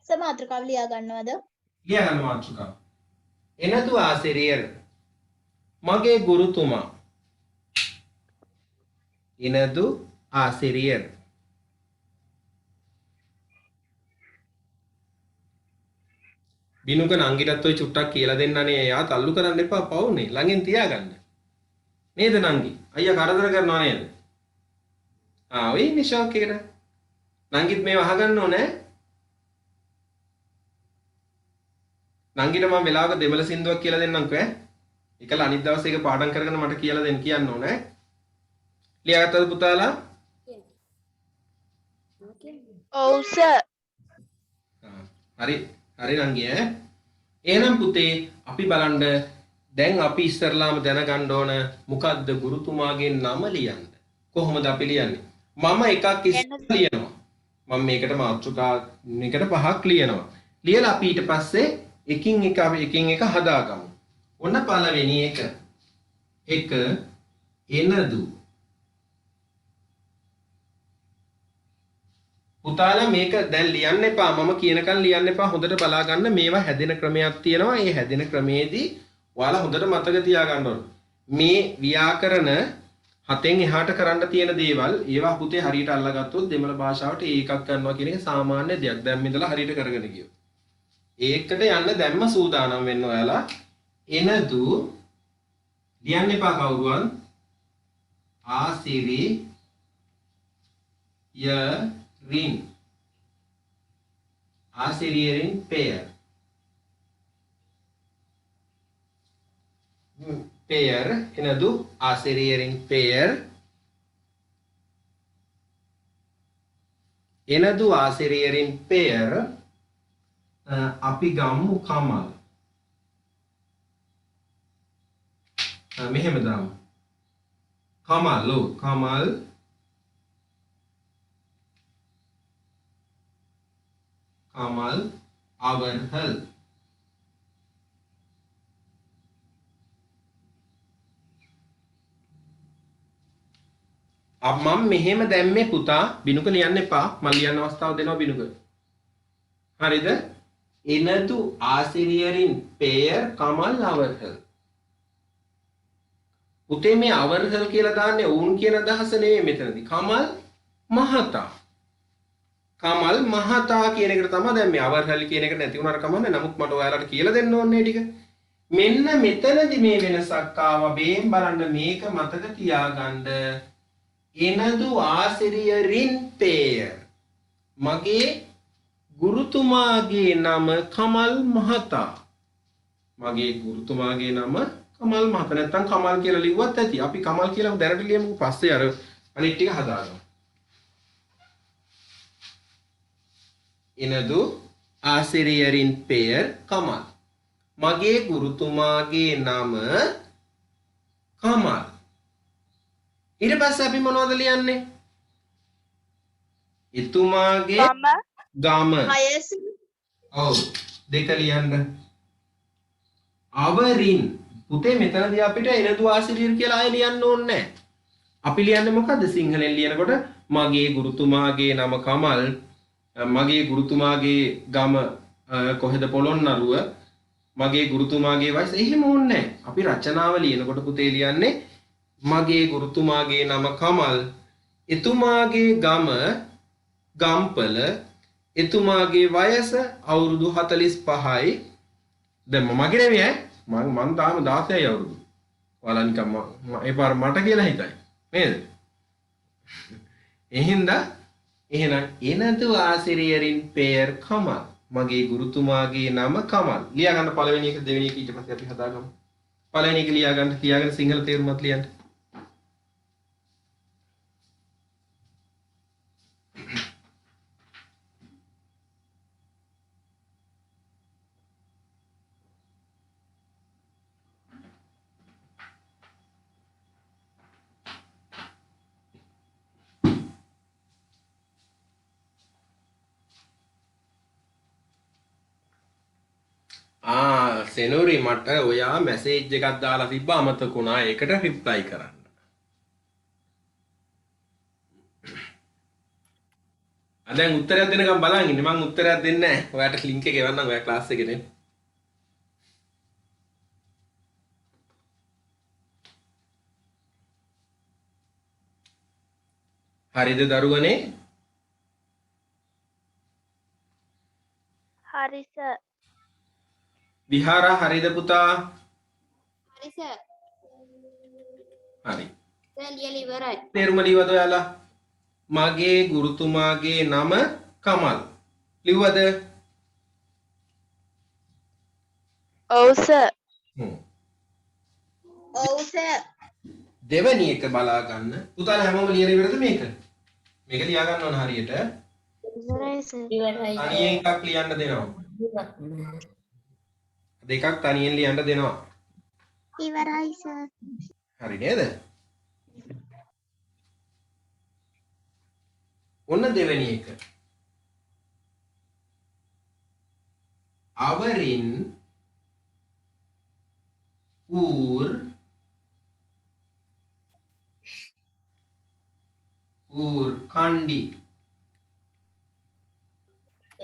සමාත්‍රකාව ලියා ගන්නවද? ලියා ගන්න මාතෘකාව. එනදු ආසිරියර් මගේ ගුරුතුමා. එනදු ආසිරියර්. බිනුක නංගිටත් ඔය චුට්ටක් කියලා දෙන්නනේ. එයා තල්ලු කරන්න එපා පවුනේ. ළඟින් තියාගන්න. නේද නංගි? අයියා කරදර කරනවා නේද? ඔය ඉන්නේ ෂොක් එකට. නංගිත් මේව අහගන්න ඕනේ. නංගිට මම වෙලාවක දෙමළ සින්දුවක් කියලා දෙන්නම්කෝ ඈ. ඒකලා අනිත් දවසේ ඒක පාඩම් කරගෙන මට කියලා දෙන්න කියන්න ඕනේ. ලියාගත්තද පුතාලා? ඔව් සර්. හරි. හරි නංගි ඈ. එහෙනම් පුතේ අපි බලන්න දැන් අපි ඉස්සරලාම දැනගන්න ඕන මොකද්ද ගුරුතුමාගේ නම ලියන්න. කොහොමද අපි ලියන්නේ? මම එකක් ඉස්සර ලියනවා. මම මේකට මාතෘකා මේකට 5ක් ලියනවා. ලියලා අපි ඊට පස්සේ එකින් එක හදාගමු. ඔන්න පළවෙනි එක. එක එනදු. පුතාලා මේක දැන් ලියන්න එපා. මම කියනකන් ලියන්න එපා. හොඳට බලා ගන්න. මේවා හැදෙන ක්‍රමයක් තියෙනවා. ඒ හැදෙන ක්‍රමේදී ඔයාලා හොඳට මතක තියාගන්න ඕන. මේ ව්‍යාකරණ හතෙන් එහාට කරන්න තියෙන දේවල් ඒවා පුතේ හරියට අල්ලගත්තොත් දෙමළ භාෂාවට ඒකක් කරනවා කියන එක සාමාන්‍ය දෙයක්. දැන් මෙතන හරියට කරගෙන ගියොත්. ඒකට යන්න දැම්ම සූදානම් වෙන්න ඔයාලා. එනදු ලියන්න එපා කවුරුවත්. ආසිරි රින් ආසිරියරින් පෙයර් පෙයර් එනදු ආසිරියරින් පෙයර් එනදු ආසිරියරින් පෙයර් අපි ගම්මු කමල් මෙහෙම දාමු කමල් කමල් Kamal Avarhal. अब मम මෙහෙම දැම්මේ පුතා බිනුක ලියන්න එපා. මම ලියන්න අවස්ථාව දෙනවා බිනුක. හරිද? එනදු ආසිරියරින් පෙයර් කමල් අවර්හල්. පුතේ මේ අවර්හල් කියලා දාන්නේ වුන් කියන අදහස නෙවෙයි මෙතනදී. කමල් මහතා. කමල් මහතා කියන එකට තමයි දැන් මේ අවර්හල් කියන එක නැති වුණාට කමන්නේ. නමුත් මට ඔයාලට කියලා දෙන්න ඕනේ ටික. මෙන්න මෙතනදී මේ වෙනසක් ආවා. බේම් බලන්න මේක මතක තියාගන්න. එනදු ආසිරියරින් පෙයර්. මගේ ගුරුතුමාගේ නම කමල් මහතා. මගේ ගුරුතුමාගේ නම කමල් මහතා. නැත්තම් කමල් කියලා ලිව්වත් ඇති. අපි කමල් කියලා දැනට ලියමුකෝ. පස්සේ අර අනිත් ටික හදාගමු. එනදු ආසිරියරින් පෙයර් කමල්. මගේ ගුරුතුමාගේ නම කමල්. ඊට පස්සේ අපි මොනවද ලියන්නේ? එතුමාගේ ගම. ඔව් දෙක ලියන්න. අවරින්. පුතේ මෙතනදී අපිට එනදු ආසිරියර් කියලා ආයෙ ලියන්න ඕනේ නැහැ. අපි ලියන්නේ මොකද්ද සිංහලෙන් ලියනකොට මගේ ගුරුතුමාගේ නම කමල්. මගේ ගුරුතුමාගේ ගම කොහෙද පොළොන්නරුව. මගේ ගුරුතුමාගේ වයස එහෙම ඕනේ නැහැ. අපි රචනාව ලියනකොට පුතේ ලියන්නේ මගේ ගුරුතුමාගේ නම කමල්. එතුමාගේ ගම ගම්පල. එතුමාගේ වයස අවුරුදු 45යි. දැන් මගේ නෙමෙයි ඈ. මං තාම 16යි අවුරුදු. ඔයාලා නිකන් ඒ පාර මට කියලා හිතයි. නේද? එහෙනම් එනදු ආසිරියරින් පෙයර් කමල්. මගේ ගුරුතුමාගේ නම කමල්. ලියා ගන්න පළවෙනි එක දෙවෙනි එක ඊට පස්සේ අපි හදාගමු. පළවෙනි එක ලියා ගන්න තියාගෙන සිංහල තේරුමත් ලියන්න. සෙනුරි මට ඔයා මැසේජ් එකක් දාලා තිබ්බ අමතක වුණා. ඒකට රිප්ලයි කරන්න. දැන් උත්තරයක් දෙනකම් බලන් ඉන්නේ. මම උත්තරයක් දෙන්නේ නැහැ. ඔයාට ලින්ක් එක එවන්නම් ඔයා ක්ලාස් එකේ නේ. හරිද දරුවනේ? හරි සර්. විහාරා හරිද පුතා? හරි සර්. හරි. දැන් ලියලා ඉවරයි. තේරුම ලියවද ඔයාලා? මගේ ගුරුතුමාගේ නම කමල්. ලිව්වද? ඔව් සර්. sir. දෙවෙනි එක බලා ගන්න. පුතාලා හැමෝම ලියන ඉවරද මේක? මේක ලියා ගන්න ඕන හරියට. ඉවරයි sir. ඉවරයි. තනියෙන් එකක් ලියන්න දෙනවා. දෙකක් තනියෙන් ලියන්න දෙනවා. ඉවරයි sir. හරි නේද? ඔන්න දෙවෙනි එක. අවරින් ඌර් කණ්ඩි.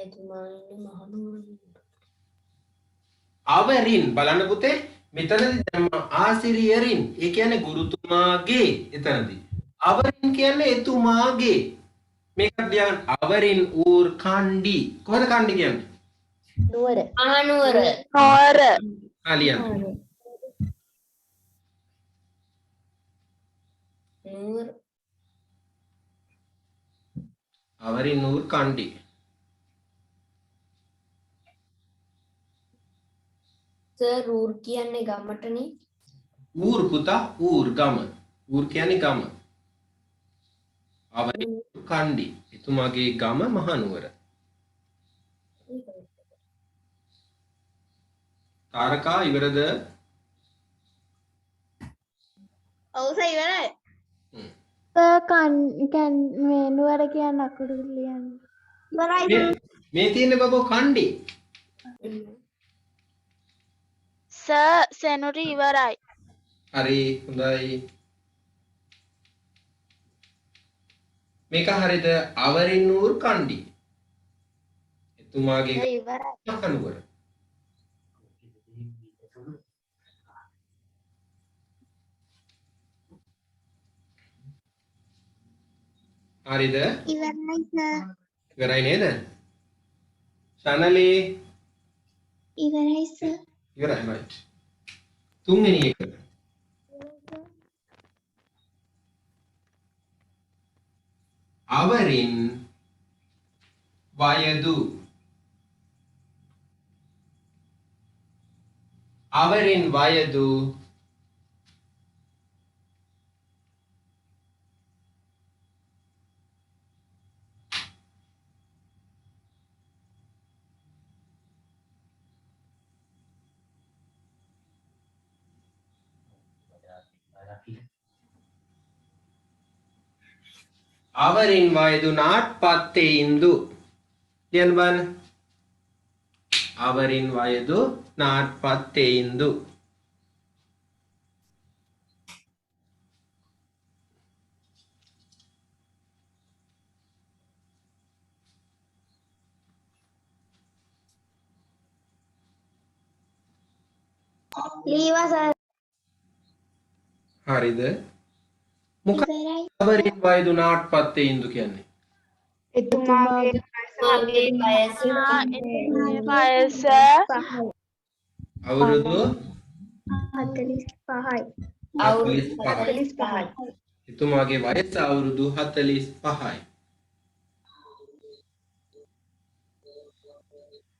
එතුමා ඉන්නේ මහනුවර. අවරින් බලන්න පුතේ මෙතනදී දැම්ම ආසිරියරින් ඒ කියන්නේ ගුරුතුමාගේ එතනදී. අවරින් කියන්නේ එතුමාගේ. මේක ලියන්න අවරින් ඌර් කණ්ඩි. කොහොමද කණ්ඩි කියන්නේ? නුවර. මහනුවර. Nor. ලියන්න. නුවර. අවරින් ඌර් කණ්ඩි. සර් රූර් කියන්නේ ගමටනේ. ඌර් පුතා ඌර් ගම. ඌර් කියන්නේ ගම. අවරින් ඌර් කණ්ඩි. එතුමාගේ ගම මහනුවර. තාරකා ඉවරද? ඔව් sir ඉවරයි. මේ නුවර කියන අකුරු ලියන්න. මේ තියෙන බබෝ කණ්ඩි. Sir සෙනුරි ඉවරයි. හරි හොඳයි. මේක හරිද? අවරින් ඌර් කණ්ඩි. එතුමාගේ ඉවරයි. මහනුවර. හරිද? ඉවරයි sir. ඉවරයි නේද? ශනලී ඉවරයි sir. ඉවරයි right. තුන්වෙනි එක. අවරින් වයදු. අවරින් වයදු අවරින් වයදු නාට්පත්තේින්දු. ලියන්න බලන්න. අවරින් වයදු නාට්පත්තේින්දු. ලීවා සර්. හරිද? මොකක්ද අවරින් වයදු නාට්පත්තේින්දු කියන්නේ? එතුමාගේ මාගේ වයස වයස අවුරුදු 45යි. අවුරුදු 45යි. එතුමාගේ වයස අවුරුදු 45යි.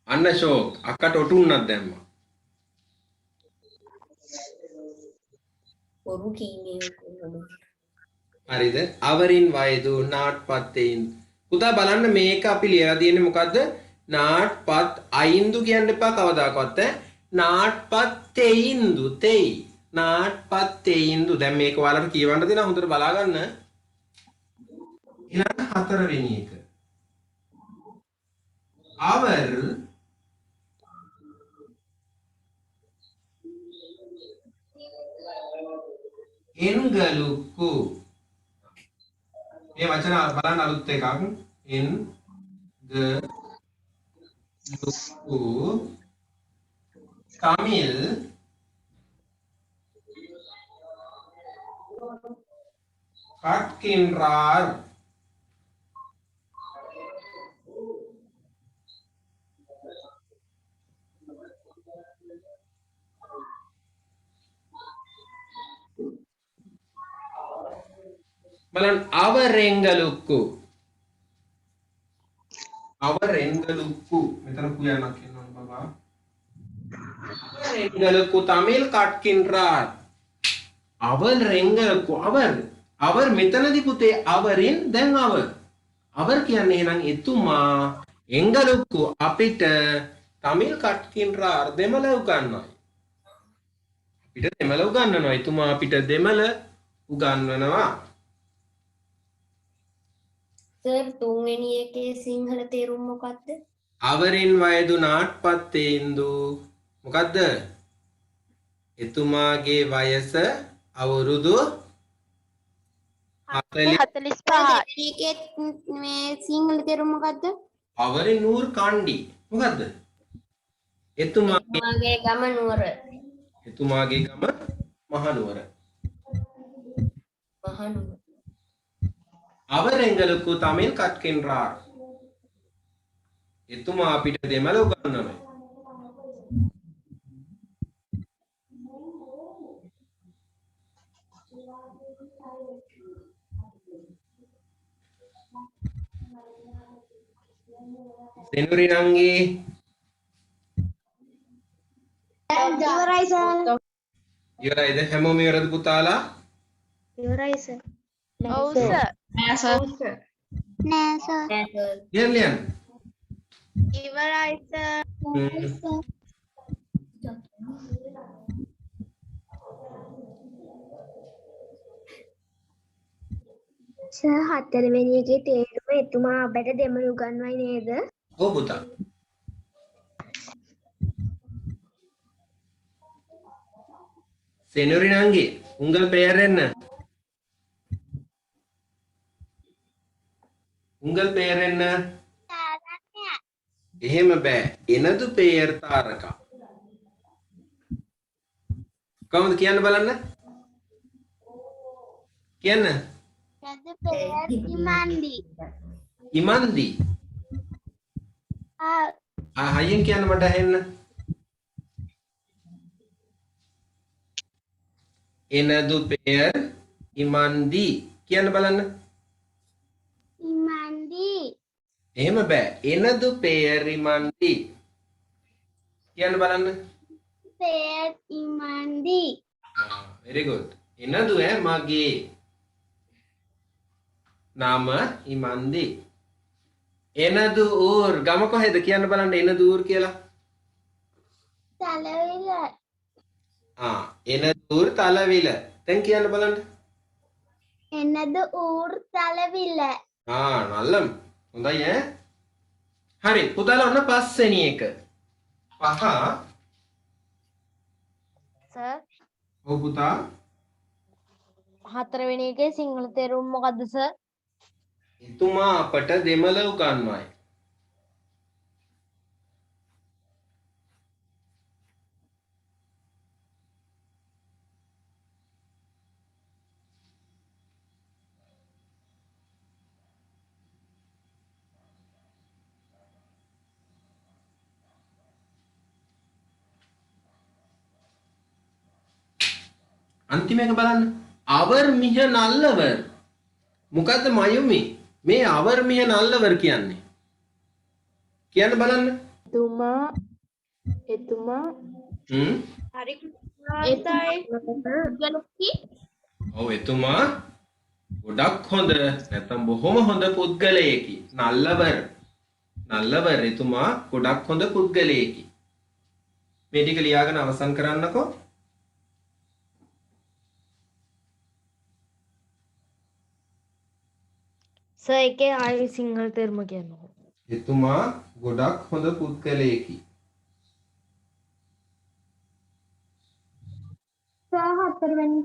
අන්න ෂෝක් අක්කට ඔටුන්නක් දැම්මා. පොරු කීමේ කොහොමද? හරිද? අවරින් වයදු නාට්පත්තේින්දු. පුතා බලන්න මේක අපි ලියලා තියෙන්නේ මොකද්ද? නාට්පත් අයින්දු කියන්න එපා කවදාකවත් ඈ. නාට්පත්තේින්දු තෙයි. නාට්පත්තේින්දු. දැන් මේක ඔයාලට කියවන්න දෙනවා හොඳට බලා ගන්න. ඊළඟ හතරවෙනි එක. அவர் එන්ගලුක්කු. මේ වචන බලන්න අලුත් එකක්. එන්ගලුක්කු තමිල් කට්කින්රාර්. බලන්න අවරෙන්ගලුක්කු. අවරෙන්ගලුක්කු මෙතන කුයන්නක් කියනවා බබා. අවරෙන්ගලුක්කු තමිල් කට්කින්රාර්. අවර් එංගලකු අවර් මෙතනදී පුතේ අවරින් දැන් අවර් කියන්නේ එහෙනම් එතුමා එංගලකු අපිට තමිල් කට්කින්රාර් දෙමළ උගන්වයි. අපිට දෙමළ උගන්වනවා. එතුමා අපිට දෙමළ උගන්වනවා. සර් තුන්වෙනි එකේ සිංහල තේරුම මොකක්ද? අවරින් වයදු නාට්පත්තේන්දු මොකද්ද? එතුමාගේ වයස අවුරුදු 45. ඒකේ මේ සිංහල තේරුම මොකද්ද? අවරින් නූර් කාණ්ඩි මොකද්ද? එතුමාගේ මගේ ගම නුවර. ගම මහනුවර. මහනුවර. அவர் எங்களுக்கு தமிழ் கற்கின்றார். එතුමා අපිට දෙමළ උගන්වනවා. සෙනුරි නංගි ඉවරයි සර්. ඉවරයිද? හැමෝම ඉවරද පුතාලා? ඉවරයි සර්. ඔව් සර්. නෑ සර්. නෑ සර්. ලියන්න. ඉවරයි සර්. සර් හතරවෙනි එකේ තේරුම එතුමා අපට දෙමළ උගන්වයි නේද? ඔව් පුතා. සෙනුරි නංගි උංගල් பெயர் என்ன? உங்கள் பெயர் என்ன? එහෙම බෑ. එනදු பெயர் තාරකා. කොහොමද කියන්න බලන්න? කියන්න. එනදු පෙයර් ඉමන්දි. ඉමන්දි. හයියෙන් කියන්න මට ඇහෙන්න. එනදු பெயர் ඉමන්දි කියන්න බලන්න. ඉමන්දි. එහෙම බෑ. එනදු பெயர் ඉමන්දි කියන්න බලන්න. පෙයර් ඉමන්දි. very good. එනදු මගේ නාම ඉමන්දි. එනදු ඌර් ගම කොහෙද කියන්න බලන්න. එනදු ඌර් කියලා. තලවිල. එනදු ඌර් තලවිල. දැන් කියන්න බලන්න. එනදු ඌර් තලවිල. නල්ලම්. හොඳයි ඈ. හරි පුතාලා ඔන්න පස්වෙනි එක. පහ. සර් ඔව් පුතා. හතරවෙනි එකේ සිංහල තේරුම මොකද්ද සර්? එතුමා අපට දෙමළ උගන්වයි. අන්තිම එක බලන්න. அவர் மிக நல்லவர். මොකද්ද මයුමි? මේ அவர் මිහ නල්ලවර් කියන්නේ. කියන්න බලන්න. එතුමා හරි ඔව් එතුමා ගොඩක් හොඳ නැත්නම් බොහොම හොඳ පුද්ගලයෙකි. නල්ලවර් එතුමා ගොඩක් හොඳ පුද්ගලයෙකි. මේ ටික ලියාගෙන අවසන් කරන්නකෝ. සර් එකේ ආයෙ සිංහල තේරුම කියන්නකෝ. එතුමා ගොඩක් හොඳ පුද්ගලයෙකි. සර් හතරවෙනි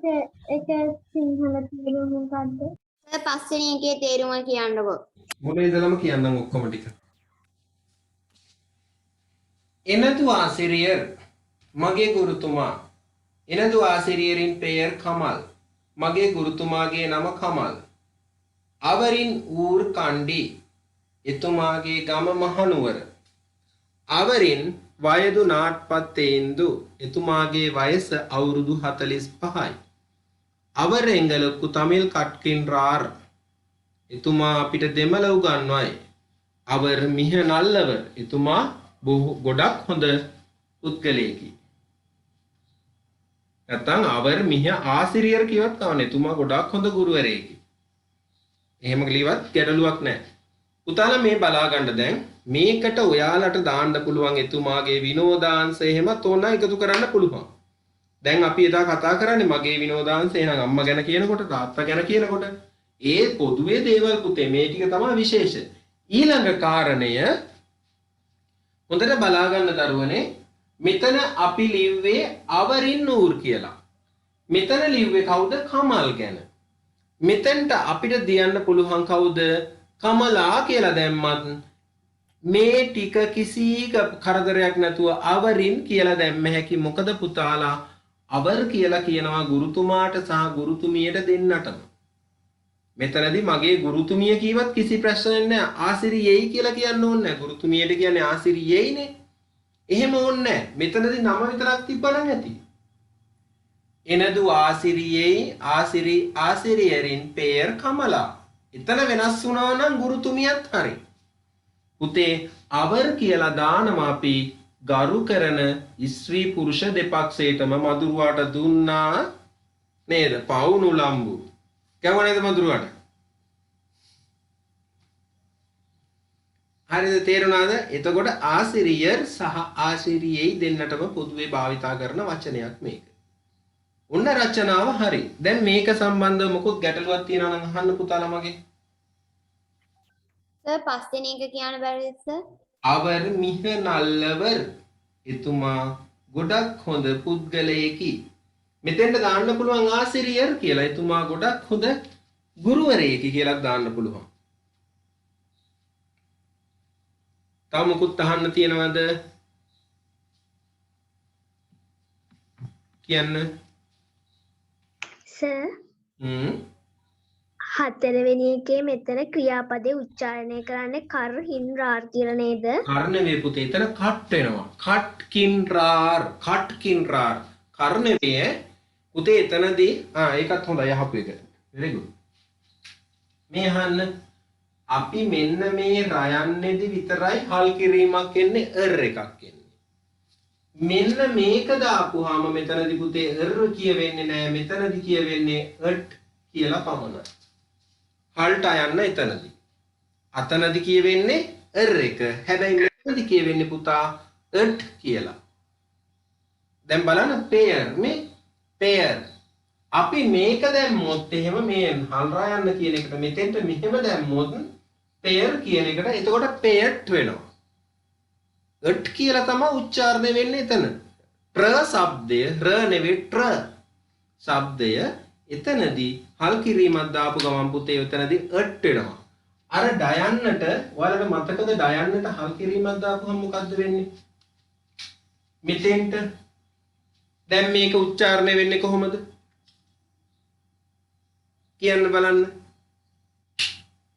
එකේ සිංහල තේරුම මොකද්ද? සර් පස්වෙනි එකේ තේරුම කියන්නකෝ. මුල ඉඳලම කියන්නම් ඔක්කොම ටික. எனது ஆசிரியர் මගේ ගුරුතුමා. எனது ஆசிரியரின் பெயர் கமல். මගේ ගුරුතුමාගේ නම කමල්. අවරින් ඌර් කණ්ඩි. එතුමාගේ ගම මහනුවර. අවරින් වයදු නාට්පත්තේන්දු. එතුමාගේ වයස අවුරුදු 45යි. அவர் எங்களுக்கு தமிழ் கற்கின்றார். එතුමා අපිට දෙමළ උගන්වයි. அவர் மிக நல்லவர். එතුමා ගොඩක් හොඳ පුද්ගලයෙකි. නැත්තම් அவர் මිහ ආසිරියර් කියවත් කවන්නේ. එතුමා ගොඩාක් හොඳ ගුරුවරයෙක්. එහෙම ලියවත් ගැටලුවක් නැහැ. පුතාලා මේ බලා ගන්න දැන් මේකට ඔයාලට දාන්න පුළුවන් එතුමාගේ විනෝදාංශ එහෙමත් ඕන එකතු කරන්න පුළුවන්. දැන් අපි එදා කතා කරන්නේ මගේ විනෝදාංශ එහෙනම් අම්මා ගැන කියනකොට තාත්තා ගැන කියනකොට ඒ පොදුවේ දේවල් පුතේ මේ ටික තමයි විශේෂ. ඊළඟ කාරණය හොඳට බලා ගන්න දරුවනේ මෙතන අපි ලිව්වේ අවරින් නූර් කියලා. මෙතන ලිව්වේ කවුද? කමල් ගැන. මෙතෙන්ට අපිට දියන්න පුළුවන් කවුද? කමලා කියලා දැම්මත් මේ ටික කිසි කරදරයක් නැතුව අවරින් කියලා දැම්ම හැකි. මොකද පුතාලා අවර් කියලා කියනවා ගුරුතුමාට සහ ගුරුතුමියට දෙන්නටම. මෙතනදී මගේ ගුරුතුමිය කීවත් කිසි ප්‍රශ්නයක් නැහැ. ආසිරියෙයි කියලා කියන්න ඕනේ නැහැ. ගුරුතුමියට කියන්නේ ආසිරියෙයිනේ. එහෙම ඕනේ නැහැ. මෙතනදී නම විතරක් තිබ්බනම් ඇති. එනදු ආසිරියෙයි ආසිරියරින් පෙයර් කමලා. එතන වෙනස් වුණා නම් ගුරුතුමියත් හරි. පුතේ අවර් කියලා දානවා අපි ගරු කරන ස්ත්‍රී පුරුෂ දෙපක්ෂයටම මදුරුවාට දුන්නා නේද? පවුණු ලම්බු. කැව නේද මදුරුවාට? හරිද තේරුණාද? එතකොට ආසිරියර් සහ ආසිරියෙයි දෙන්නටම පොදුවේ භාවිතා කරන වචනයක් මේක. උන්න රචනාව හරි. දැන් මේක සම්බන්ධව මොකොත් ගැටලුවක් තියෙනවා නම් අහන්න පුතාලා මගේ. සර් පස්වෙනි එක කියන්න බැරිද සර්? අවර් මිහ නල්ලවර්. එතුමා ගොඩක් හොඳ පුද්ගලයෙකි. මෙතෙන්ට දාන්න පුළුවන් ආසිරියර් කියලා. එතුමා ගොඩක් හොඳ ගුරුවරයෙකි කියලා දාන්න පුළුවන්. තව මොකුත් අහන්න තියෙනවද? කියන්න. සර් හ්ම්. හතරවෙනි එකේ මෙතන ක්‍රියාපදේ උච්චාරණය කරන්නේ කර් හින් රාර් කියලා නේද? කර්ණවේ පුතේ එතන කට් වෙනවා. කට්කින් රාර්. කර්ණවේ පුතේ එතනදී ඒකත් හොඳයි අහපු එක. very good. මේ අහන්න අපි මෙන්න මේ රයන්නේදී විතරයි හල් කිරීමක් එන්නේ එකක් එන්නේ. මෙන්න මේක දාපුවාම මෙතනදී පුතේ කියවෙන්නේ නැහැ. මෙතනදී කියවෙන්නේ කියලා පමණයි. හල්ට යන්න එතනදී. අතනදී කියවෙන්නේ එක. හැබැයි මෙතනදී කියවෙන්නේ පුතා කියලා. දැන් බලන්න පෙයර්. අපි මේක දැම්මොත් එහෙම මේ හල් රයන්න කියන එකට මෙතෙන්ට මෙහෙම දැම්මොත් පෙයර් කියන එකට එතකොට පෙයට් වෙනවා. කියලා තමයි උච්චාරණය වෙන්නේ එතන. શબ્දය නෙවෙයි શબ્දය එතනදී හල් කිරීමක් දාපු ගමන් පුතේ එතනදී වෙනවා. අර ඩයන්නට ඔයාලට මතකද ඩයන්නට හල් කිරීමක් දාපුවම මොකද්ද වෙන්නේ? මෙතෙන්ට දැන් මේක උච්චාරණය වෙන්නේ කොහොමද? කියන්න බලන්න.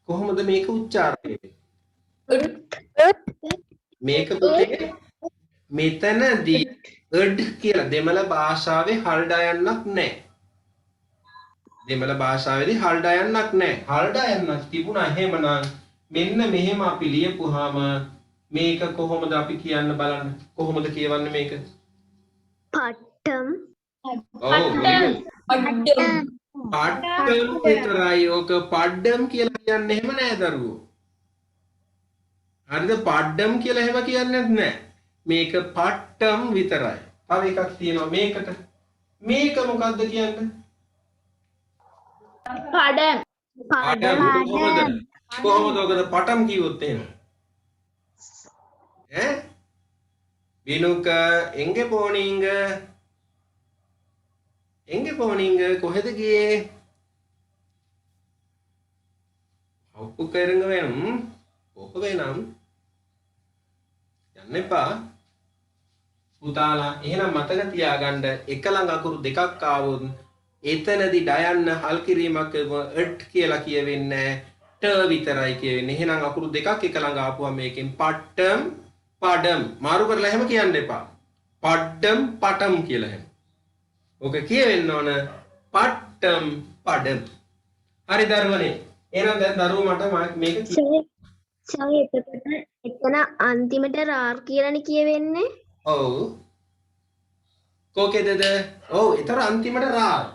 කොහොමද මේක උච්චාරණය වෙන්නේ? මේක පුතේ මෙතනදී කියලා දෙමළ භාෂාවේ හල් ඩයන්නක් නැහැ. දෙමළ භාෂාවේදී හල් ඩයන්නක් නැහැ. හල් ඩයන්නක් තිබුණා එහෙමනම් මෙන්න මෙහෙම අපි ලියපුවාම මේක කොහොමද අපි කියන්න බලන්න. කොහොමද කියවන්නේ මේක? පට්ටම්. පට්ටම් විතරයි. ඕක පඩ්ඩම් කියලා කියන්නේ එහෙම නෑ දරුවෝ. හරිද? පඩ්ඩම් කියලා එහෙම කියන්නේ නැහැ. මේක පට්ටම් විතරයි. තව එකක් තියෙනවා මේකට. මේක මොකද්ද කියන්නේ? පඩම්. කොහොමද ඔකද පටම් කිව්වොත් එහෙම? විනුක එංගේ පෝනිංග කොහෙද ගියේ? ඔප්පු කරංග වෙනම් ඔක වෙනම් යන්න එපා. පුතාලා එහෙනම් මතක තියාගන්න එක ළඟ අකුරු දෙකක් ආවොත් එතනදී ඩයන්න හල් කිරීමක් කියලා කියවෙන්නේ ට විතරයි කියවෙන්නේ. එහෙනම් අකුරු දෙකක් එක ළඟ ආපුවා මේකෙන් පට්ටම් පඩම් මාරු කරලා එහෙම කියන්න එපා. පඩ්ඩම් පටම් කියලා එහෙම. ඕක කියවෙන්න ඕන පට්ටම් පඩම්. හරි දරුවනේ. එහෙනම් දැන් දරුවෝ මට මේක එතකොට එතන අන්තිමට රාර් කියලානේ කියවෙන්නේ. ඔව්. කෝකේදද? ඔව් ඒතර අන්තිමට රාර්.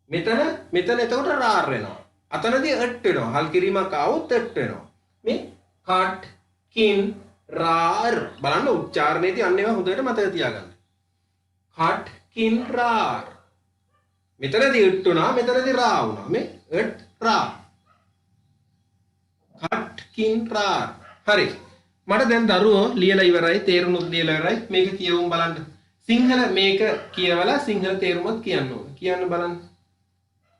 මෙතන එතකොට රාර් වෙනවා. අතනදී ට් වෙනවා. හල් කිරීමක් આવොත් ට් වෙනවා. මේ කට් කින් රාර් බලන්න උච්චාරණයේදී අන්න ඒවා හොඳට මතක තියාගන්න. කට් කින් රාර්. මෙතනදී ට් වුණා මෙතනදී රා වුණා. මේ ට් රා. කට් කින් රාර්. හරි. මට දැන් දරුවෝ ලියලා ඉවරයි තේරුණුත් ලියලා ඉවරයි. මේක කියවමු බලන්න. සිංහල මේක කියවලා සිංහල තේරුමත් කියන්න ඕන. කියන්න බලන්න.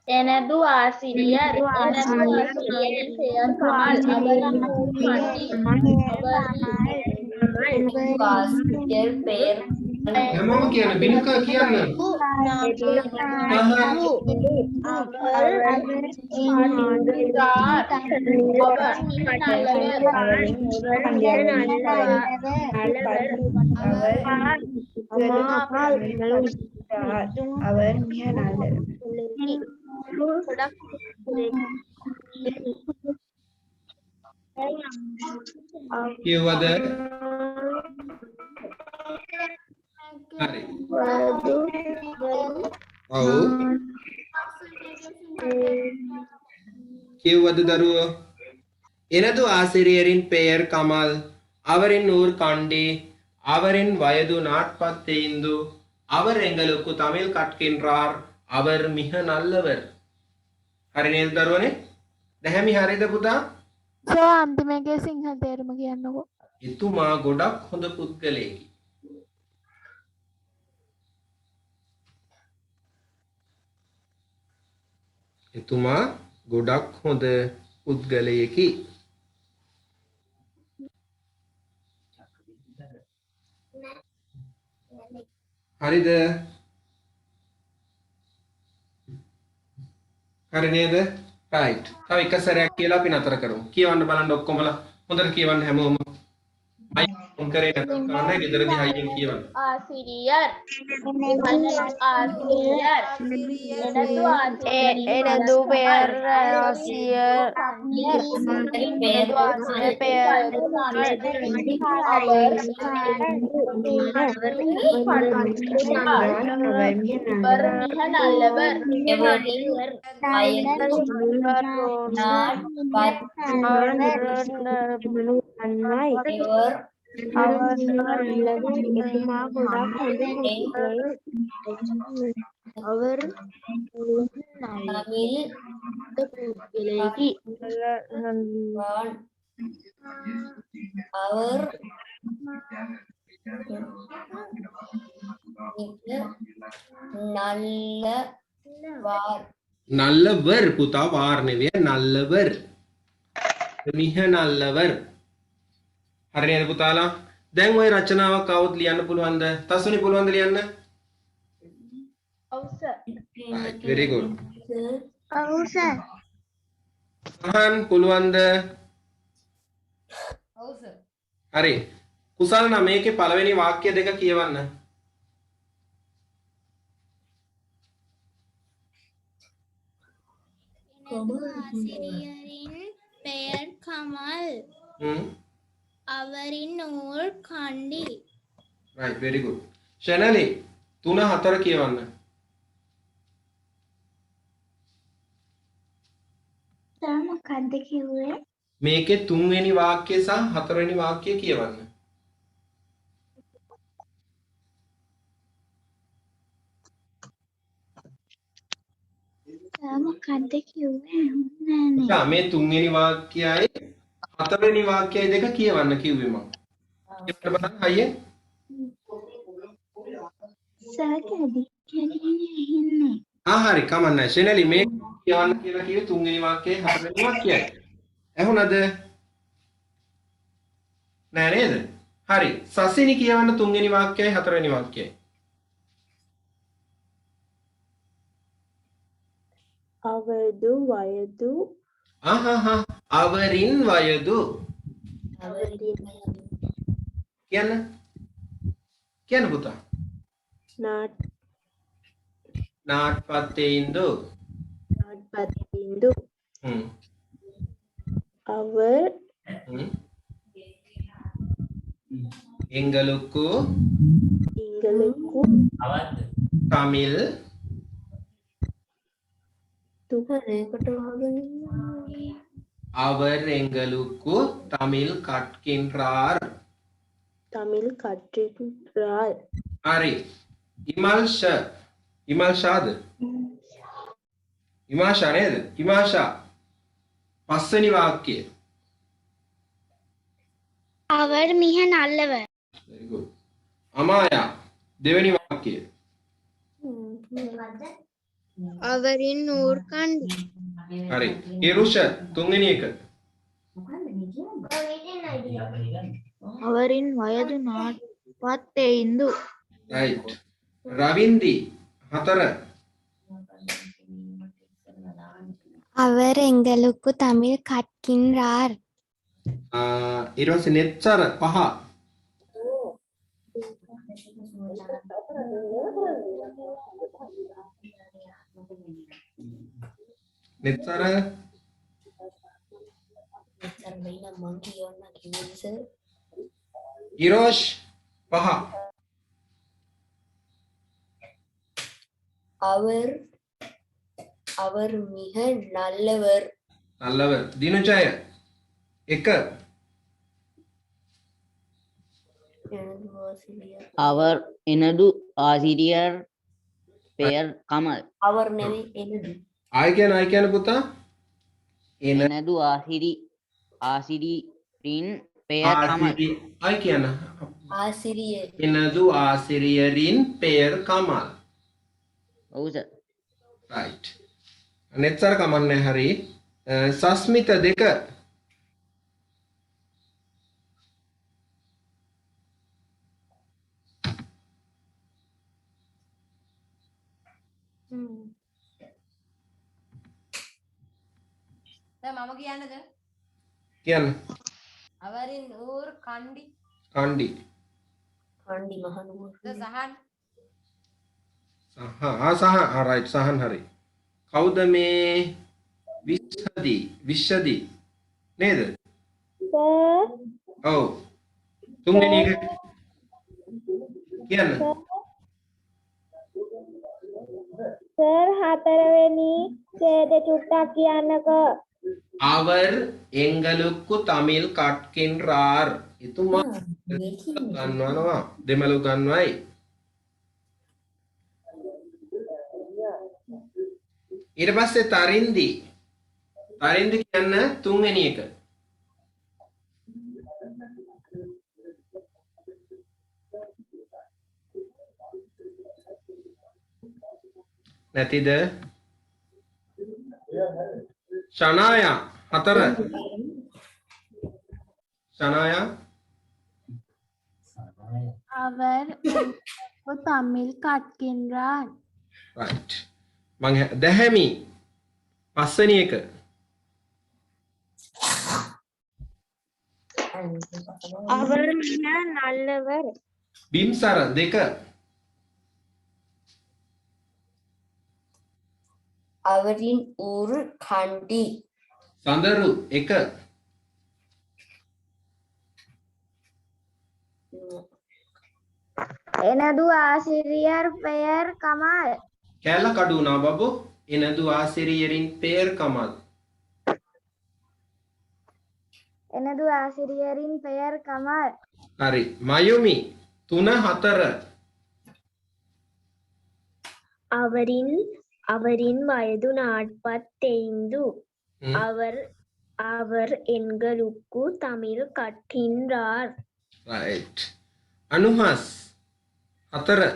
එනදු ආසිරියර් හැමෝම කියන්න බිනුකා කියන්න. කියවද? හරි. ඔව්. කියවද දරුවෝ? எனது ஆசிரியரின் பெயர் கமல். அவரின் ஊர் கண்டி. அவரின் வயது 45. அவர் எங்களுக்கு தமிழ் கற்கின்றார். அவர் மிக நல்லவர். හරි නේද දරුවනේ? දැහැමි හරිද පුතා? සර් අන්තිම එකේ සිංහල තේරුම කියන්නකෝ. එතුමා ගොඩක් හොඳ පුද්ගලයෙකි. එතුමා ගොඩක් හොඳ පුද්ගලයෙකි. හරිද? හරි නේද? රයිට්. තව එක සැරයක් කියලා අපි නතර කරමු. කියවන්න බලන්න ඔක්කොමලා. හොඳට කියවන්න හැමෝම. මයි ඔන් කරේ නැත්නම් කරන්නේ ගෙදරදී හයියෙන් කියවන්න. ආසිරියර් ආසිරියර් එනදු පෙයර් ආසියර් நல்லவர் පුතා වාර් නෙවෙයි நல்லவர். මිහ நல்லவர். හරි නේද පුතාලා? දැන් ওই රචනාවක් આવොත් ලියන්න පුළුවන්ද? තසුනි පුළුවන්ද ලියන්න? ඔව් සර්. right very good. ඔව් සර්. සහන් පුළුවන්ද? ඔව් සර්. හරි. කුසල් නම් මේකේ පළවෙනි වාක්‍ය දෙක කියවන්න. ஆசிரியரின் பெயர் கமல். அவரின் ஊர் கண்டி. right very good. ශනලි 3 4 කියවන්න. සර් මොකක්ද කිව්වේ? මේකේ 3 වෙනි වාක්‍ය සහ 4 වෙනි වාක්‍ය කියවන්න. සර් මොකක්ද කිව්වේ? නෑ මේ 3 වෙනි වාක්‍යයයි 4 වෙනි වාක්‍යයයි දෙක කියවන්න කිව්වේ මම. කියන්න බලන්න අයියේ. සර් කැඩින්නේ. හරි කමන්නේ. ශනලි මේ කියවන්න කියලා කිව්වේ 3 වෙනි වාක්‍යයයි 4 වෙනි වාක්‍යයයි. ඇහුණද? නෑ නේද? හරි. සසිනි කියවන්න 3 වෙනි වාක්‍යයයි 4 වෙනි වාක්‍යයයි. අවදු වයදු අවරින් වයදු කියන්න පුතා. நாட்பத்தைந்து அவர் எங்களுக்கு engeluku Tamil ඒකට වහගෙන ඉන්නවා. அவர் எங்களுக்கு தமிழ் கற்கின்றார். Tamil கற்கின்றார். හරි. ඉමල්ෂාද? ඉමාෂා නේද? ඉමාෂා පස්වෙනි වාක්‍යය. அவர் மிக நல்லவர். Very good. අමායා දෙවෙනි වාක්‍යය. அவரின் ஊர் கண்டி. හරි. ඉරුෂ තුන්වෙනි එක. அவரின் வயது 45. right. රවින්දි හතර. அவர் எங்களுக்கு தமிழ் கற்கின்றார். ඊට පස්සේ නෙත්තර පහ. නෙත්තර මං කියන්න කිව්වද සර්? ඉරෝෂ් පහ. அவர் மிக நல்லவர். நல்லவர். දිනුජය එක. எனது ஆசிரியர். அவர் எனது ஆசிரியர் பெயர் கமல். அவர் නෙවෙයි எனது. ආය කියන පුතා. எனது ஆசிரியரின் பெயர் கமல். ආය කියන. ஆசிரியர். எனது ஆசிரியரின் பெயர் கமல். ඔව් සර්. right. නෙත්තර කමන්නේ හරි. සස්මිත දෙක. මම කියන්නද? කියන්න. අවරින් ඌර් කණ්ඩි. කණ්ඩි. කණ්ඩි මහනුවර. සහන්. සහන් right සහන් හරි. කවුද මේ විශ්වදී නේද? ඔව්. තුන්වෙනි එක කියන්න. සර් හතරවෙනි ඡේද චුට්ටක් කියන්නකෝ. அவர் எங்களுக்கு தமிழ் கற்கின்றார். එතුමා ගන්නවනවා දෙමළු ගන්නවයි. ඊට පස්සේ තරින්දි කියන්න තුන්වෙනි එක. නැතිද? ශනායා හතර. ශනායා அவர் தமிழ் கற்கின்றார். right. මං දැහැමි පස්වෙනි එක. அவர் மிக நல்லவர். බිම්සර දෙක. அவரின் ஊர் கண்டி. සඳරු එක. எனது ஆசிரியர் பெயர் கமல். කෑල්ල කඩු වුණා බබු. எனது ஆசிரியரின் பெயர் கமல். எனது ஆசிரியரின் பெயர் கமல். හරි. මයුමි 3 4. அவரின் வயது 45. அவர் எங்களுக்கு தமிழ் கற்கின்றார். right. අනුහස් 4.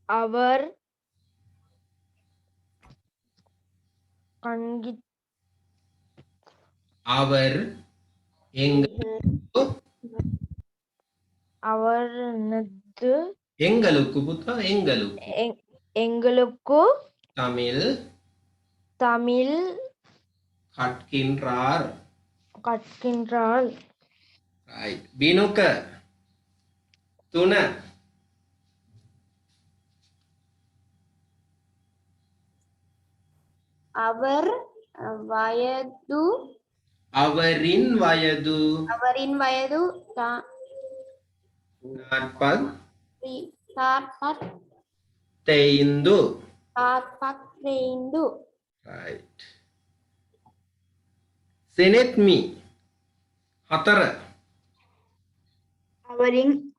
அவர் அவர் எங்களுக்கு புத்தா எங்களுக்கு தமிழ் கற்கின்றார். right. பினுக்க 3. அவரின் வயது නාට්පත් තාත්පත් තෙයින්දු. තාත්පත් තෙයින්දු right. සෙනෙත්මි 4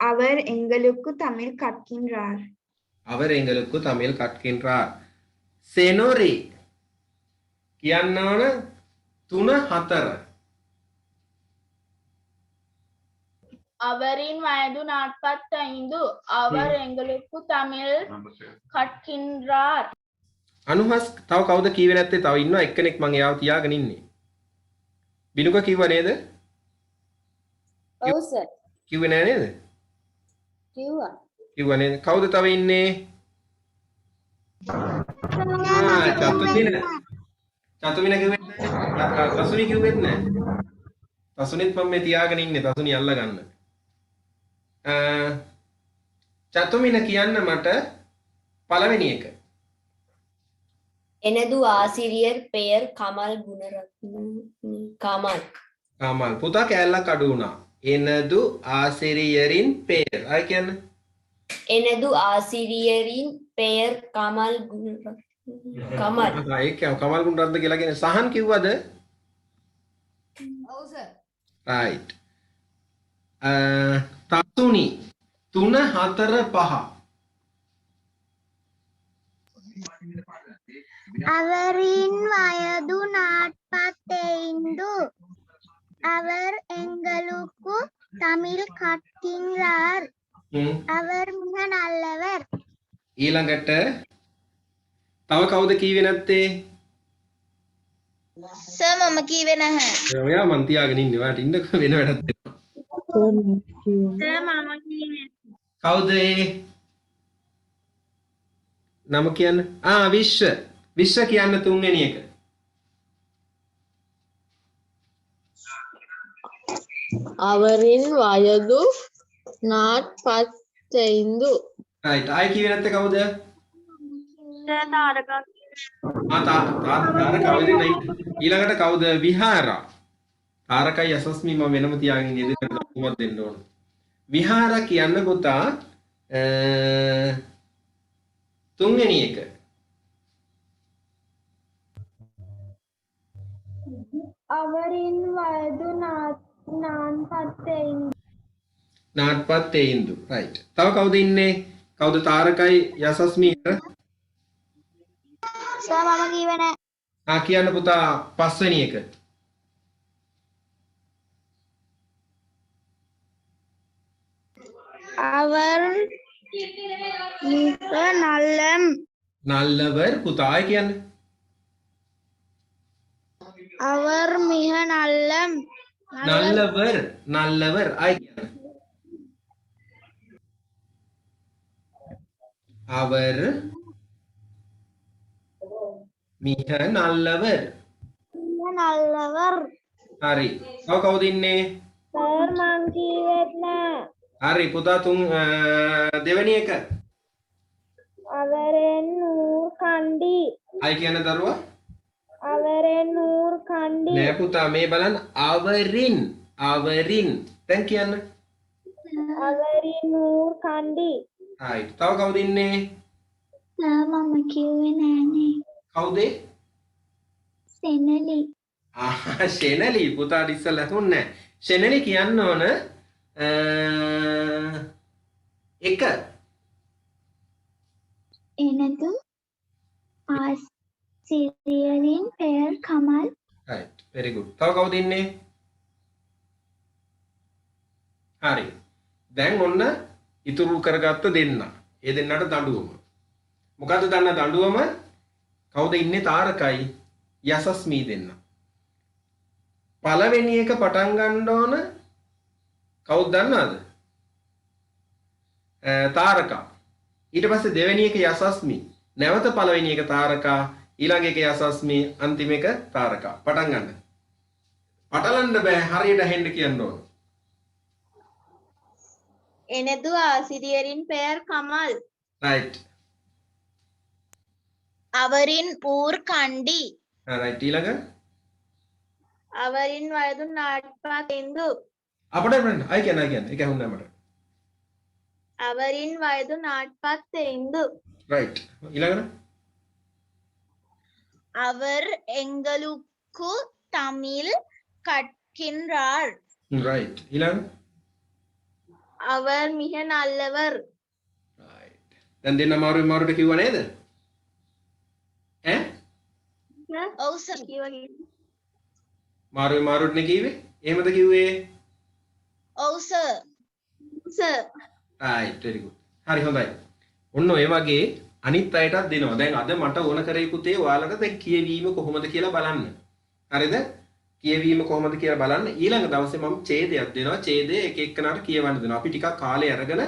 அவர் எங்களுக்கு தமிழ் கற்கின்றார். அவர் எங்களுக்கு தமிழ் கற்கின்றார். සෙනොරි කියන්න ඕන 3 4. அவரின் வயது 45. அவர் எங்களுக்கு தமிழ் கற்கின்றார். අනුහස් තව කවුද කීවේ නැත්තේ? තව ඉන්නවා එක්කෙනෙක් මං එයාව තියාගෙන ඉන්නේ. බිනුක කිව්ව නේද? ඔව් සර් කිව්වේ නෑ නේද? කිව්වා කිව්ව නේද? කවුද තව ඉන්නේ? චතුමින. චතුමින කිව්වෙත් නෑ. තසුනි කිව්වෙත් නෑ. තසුනිත් මම මේ තියාගෙන ඉන්නේ. තසුනි අල්ල ගන්න. චතුමින කියන්න මට පළවෙනි එක. எனது ஆசிரியர் பெயர் கமல் குணரத்னம். கமல். කමල් පුතා කෑල්ලක් අඩු වුණා. එනදු ආසිරියරින් පෙයර්. අය කියන්න. எனது ආசிரியரின் பெயர் கமல் குணரத்னம். කමල්. ඒක කමල් ගුණරත්න කියලා කියන්නේ සහන් කිව්වද? ඔව් සර්. right. තතුනි 3 4 5. அவரின் வயது 45. அவர் எங்களுக்கு தமிழ் கற்கின்றார். அவர் மிக நல்லவர். ඊළඟට තව කවුද කීවේ නැත්තේ? සර් මම කිව්වේ නැහැ. ඔයා මන් තියාගෙන ඉන්නේ. ඔයාට ඉන්න වෙන වැඩක් තියෙනවා. සර් මම කිව්වේ. කවුද ඒ? නම කියන්න. විශ්ව. විශ්ව කියන්න තුන්වෙනි එක. அவரின் வயது 45. right. ආයි කිව්වේ නැත්තේ කවුද? සර් තාරකා. තාරකා වෙන්නේ ඊළඟට කවුද? විහාරා. තාරකයි යසස්මි මම වෙනම තියාගෙන ඉන්නේ දෙන්නවත් දෙන්න ඕන. විහාරා කියන්න පුතා තුන්වෙනි එක. அவரின் வயது 45 නාට්පත් තෙයින්දු. right. තව කවුද ඉන්නේ? කවුද? තාරකයි යසස්මි. සර් මම කිව්වේ නැහැ. කියන්න පුතා පස්වෙනි එක. அவர் மிக නල්ලවර් පුතා ආයි කියන්න. அவர் மிக නල්ලවර් ආයි කියන්න. அவர் මිහ නල්ලවර්. நல்லவர். හරි. තව කවුද ඉන්නේ? සර් මං කිව්වෙත් නෑ හරි පුතා දෙවෙනි එක. අවරෙන් නූර් කණ්ඩි ආයි කියන්න දරුවා. අවරෙන් නූර් කණ්ඩි නෑ පුතා මේ බලන්න අවරින් දැන් කියන්න. අවරින් නූර් කණ්ඩි right. තව කවුද ඉන්නේ? සර් මම කිව්වේ නෑනේ. කවුද? සෙනලි. ෂෙනලි පුතාට ඉස්සෙල්ලා හුන්නේ. ෂෙනලි කියන්න ඕන එක. எனது ஆசிரியரின் பெயர் கமல். right. very good. තව කවුද ඉන්නේ? හරි. දැන් ඔන්න ඉතුරු කරගත්ත දෙන්න. ඒ දෙන්නට දඬුවම. මොකද්ද දන්න දඬුවම? කවුද ඉන්නේ? තාරකයි යසස්මී දෙන්න. පළවෙනි එක පටන් ගන්න ඕන කවුද දන්නවද? තාරකා. ඊට පස්සේ දෙවෙනි එක යසස්මි. නැවත පළවෙනි එක තාරකා. ඊළඟ එක යසස්මි. අන්තිම එක තාරකා. පටන් ගන්න. පටලන්න බෑ. හරියට හෙන්න කියන්න ඕන. எனது ஆசிரியரின் பெயர் கமல். right. அவரின் ஊர் கண்டி. right. ඊළඟ அவரின் வயது 45. අපිට බලන්න. අය කියන්න. ඒක හුන්නේ මට. අවරින් වයදු නාට්පත් එයින්දු. right ඊළඟට அவர் எங்களுக்கு தமிழ் கற்கின்றார். right ඊළඟට அவர் மிக நல்லவர். right දැන් දෙන්න මාරුවට කිව්වා නේද ඈ ඔව් සර්. මාරුවට නේ කිව්වේ එහෙමද කිව්වේ ඔව් sir. Sir. right very good හරි හොඳයි ඔන්න ඔය වගේ අනිත් අයටත් දෙනවා දැන් අද මට ඕන කරේ පුතේ ඔයාලට දැන් කියවීම කොහොමද කියලා බලන්න හරිද කියවීම කොහොමද කියලා බලන්න ඊළඟ දවසේ මම ඡේදයක් දෙනවා ඡේදය එක එක්කනට කියවන්න දෙනවා අපි ටිකක් කාලේ අරගෙන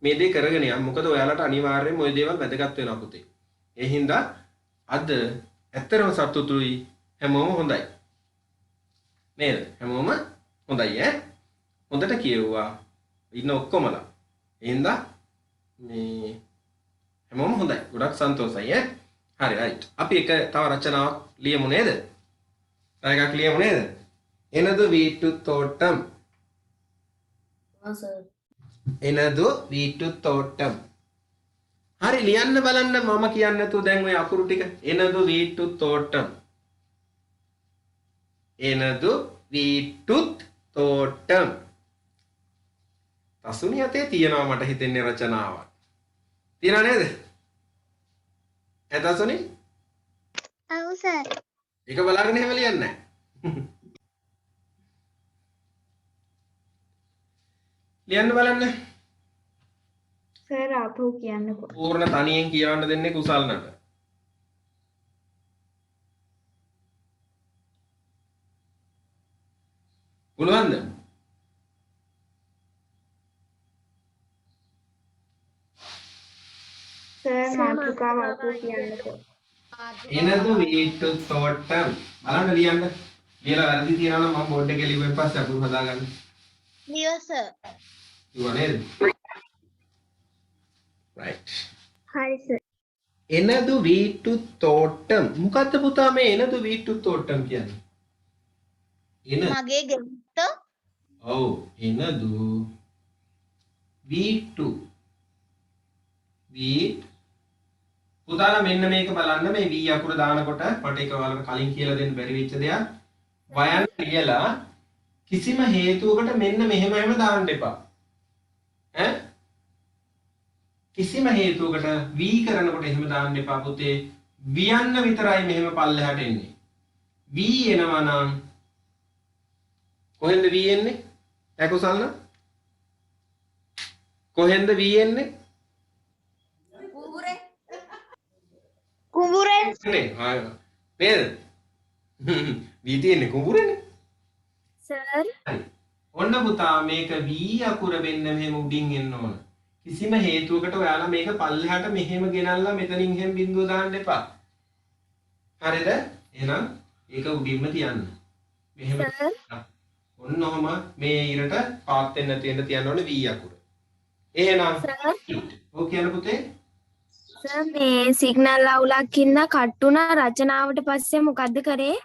මේ දේ කරගෙන යමු මොකද ඔයාලට අනිවාර්යයෙන්ම ওই දේවල් වැදගත් වෙනවා පුතේ ඒ හින්දා අද ඇත්තරම සතුටුයි හැමෝම හොඳයි නේද හැමෝම හොඳයි ඈ හොඳට කියවුවා ඉන්න ඔක්කොමලා එහෙනම් මේ හැමෝම හොඳයි ගොඩක් සන්තෝෂයි ඈ හරි රයිට් අපි එක තව රචනාවක් ලියමු නේද තව එකක් ලියමු නේද එනදු வீட்டு தோட்டம் sir. එනදු வீட்டு தோட்டம் හරි ලියන්න බලන්න මම කියන්නේ නැතුව දැන් ඔය අකුරු ටික එනදු வீட்டு தோட்டம் එනදු வீட்டு தோட்டம் තසුනි අතේ තියෙනවා මට හිතෙන්නේ රචනාවක් තියනා නේද තසුනි ඔව් සර්. ඒක බලාගෙන එහෙම ලියන්නේ නැහැ ලියන්න බලන්න සර් ආපහු කියන්නකෝ. පූර්ණ තනියෙන් කියවන්න දෙන්නේ කුසල් නට පුළුවන්ද සර් මාතෘකාව ආපහු කියන්නකෝ. එනදු வீட்டு தோட்டம் බලන්න ලියන්න ලියලා වැරදි තියනවා නම් මම බෝඩ් එකේ ලියුවෙන් පස්සේ අකුරු හදාගන්න ලියෝ සර්. කිව්වා නේද right හරි සර්. එනදු வீட்டு தோட்டம் මොකද්ද පුතා මේ එනදු வீட்டு தோட்டம் කියන්නේ එන මගේ ගෙදර ඔව් එනදු வீட்டு වීට් පුතාලා මෙන්න මේක බලන්න මේ වී අකුර දානකොට මට ඒක ඔයාලට කලින් කියලා දෙන්න බැරි වෙච්ච දෙයක් වයන් කියලා කිසිම හේතුවකට මෙන්න මෙහෙම දාන්න එපා ඈ කිසිම හේතුවකට වී කරනකොට එහෙම දාන්න එපා පුතේ වියන්න විතරයි මෙහෙම පල්ලෙහාට එන්නේ වී එනවා නම් කොහෙන්ද වී එන්නේ කුසල්න කොහෙන්ද වී එන්නේ කුඹුරෙන්. නේ නේද වී තියෙන්නේ කුඹුරේනේ සර් ඔන්න පුතා මේක වී අකුර වෙන්න මෙහෙම උඩින් එන්න ඕන කිසිම හේතුවකට ඔයාලා මේක පල්ලෙහාට මෙහෙම ගෙනල්ලා මෙතනින් හැම බිඳුව දාන්න එපා හරිද එහෙනම් ඒක උඩින්ම තියන්න මෙහෙම ඔන්න ඔහම මේ ඉරට පාත් වෙන්න තියන්න ඕනේ වී අකුර එහෙනම් ඔව් කියන පුතේ සර් මේ සිග්නල් අවුලක් ඉන්න කට්ටුනා රචනාවට පස්සේ මොකද්ද කරේ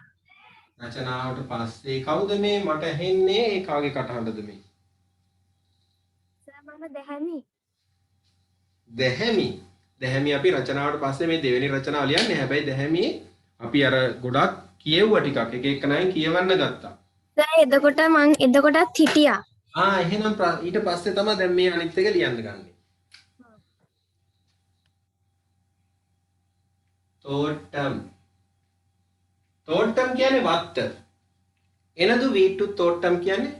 රචනාවට පස්සේ කවුද මේ මට ඇහෙන්නේ ඒ කාගේ කටහඬද මේ සර් මම දැහැමි අපි රචනාවට පස්සේ මේ දෙවෙනි රචනාව ලියන්නේ හැබැයි දැහැමි අපි අර ගොඩක් කියෙව්වා ටිකක් එක එක නයින් කියවන්න ගත්තා සර් එතකොටත් හිටියා එහෙනම් ඊට පස්සේ තමයි දැන් මේ අනිත් එක ලියන්න ගන්නේ තෝට්ටම් කියන්නේ වත්ත එනදු வீட்டு තෝට්ටම් කියන්නේ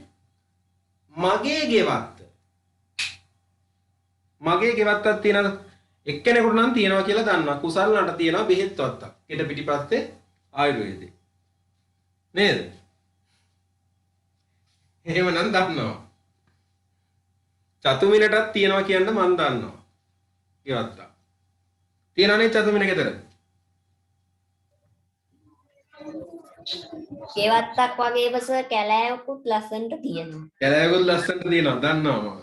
මගේ ගෙවත්ත මගේ ගෙවත්තක් තියෙනවද එක්කෙනෙකුට නම් තියෙනවා කියලා දන්නවා කුසල් නට තියෙනවා බෙහෙත් වත්තක් ඊට පිටිපස්සේ ආයුර්වේදේ නේද එහෙමනම් දන්නවා චතුමිනටත් තියෙනවා කියන්න මම දන්නවා ගෙවත්ත තියෙනවනේ චතුමින ගෙදර ගෙවත්තක් වගේම සර් කැලෑවකුත් ලස්සනට තියෙනවා. කැලෑවකුත් ලස්සනට තියෙනවා දන්නවා මම.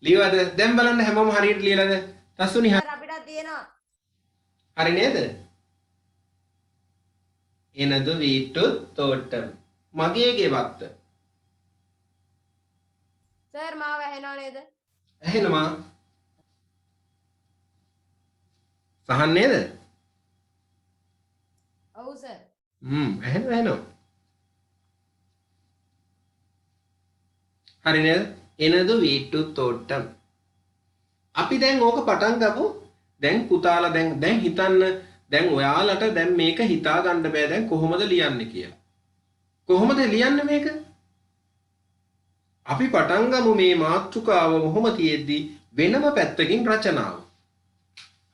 ලියවද දැන් බලන්න හැමෝම හරියට ලියලාද? තස්සුනි සර් අපිට තියෙනවා. හරි නේද? එනදු வீட்டு தோட்டம் මගේ ගෙවත්ත. සර් මාව ඇහෙනව නේද? ඇහෙනවා. සහන් නේද? ඔව් සර්. ඇහෙනවා. හරි නේද? එනදු වීට්ටු තෝට්ටම්. අපි දැන් ඕක පටන් ගමු. දැන් පුතාලා දැන් හිතන්න දැන් ඔයාලට දැන් මේක හිතා ගන්න බෑ දැන් කොහොමද ලියන්නේ කියලා. කොහොමද ලියන්නේ මේක? අපි පටන් ගමු මේ මාතෘකාව මොහොම තියෙද්දි වෙනම පැත්තකින් රචනාව.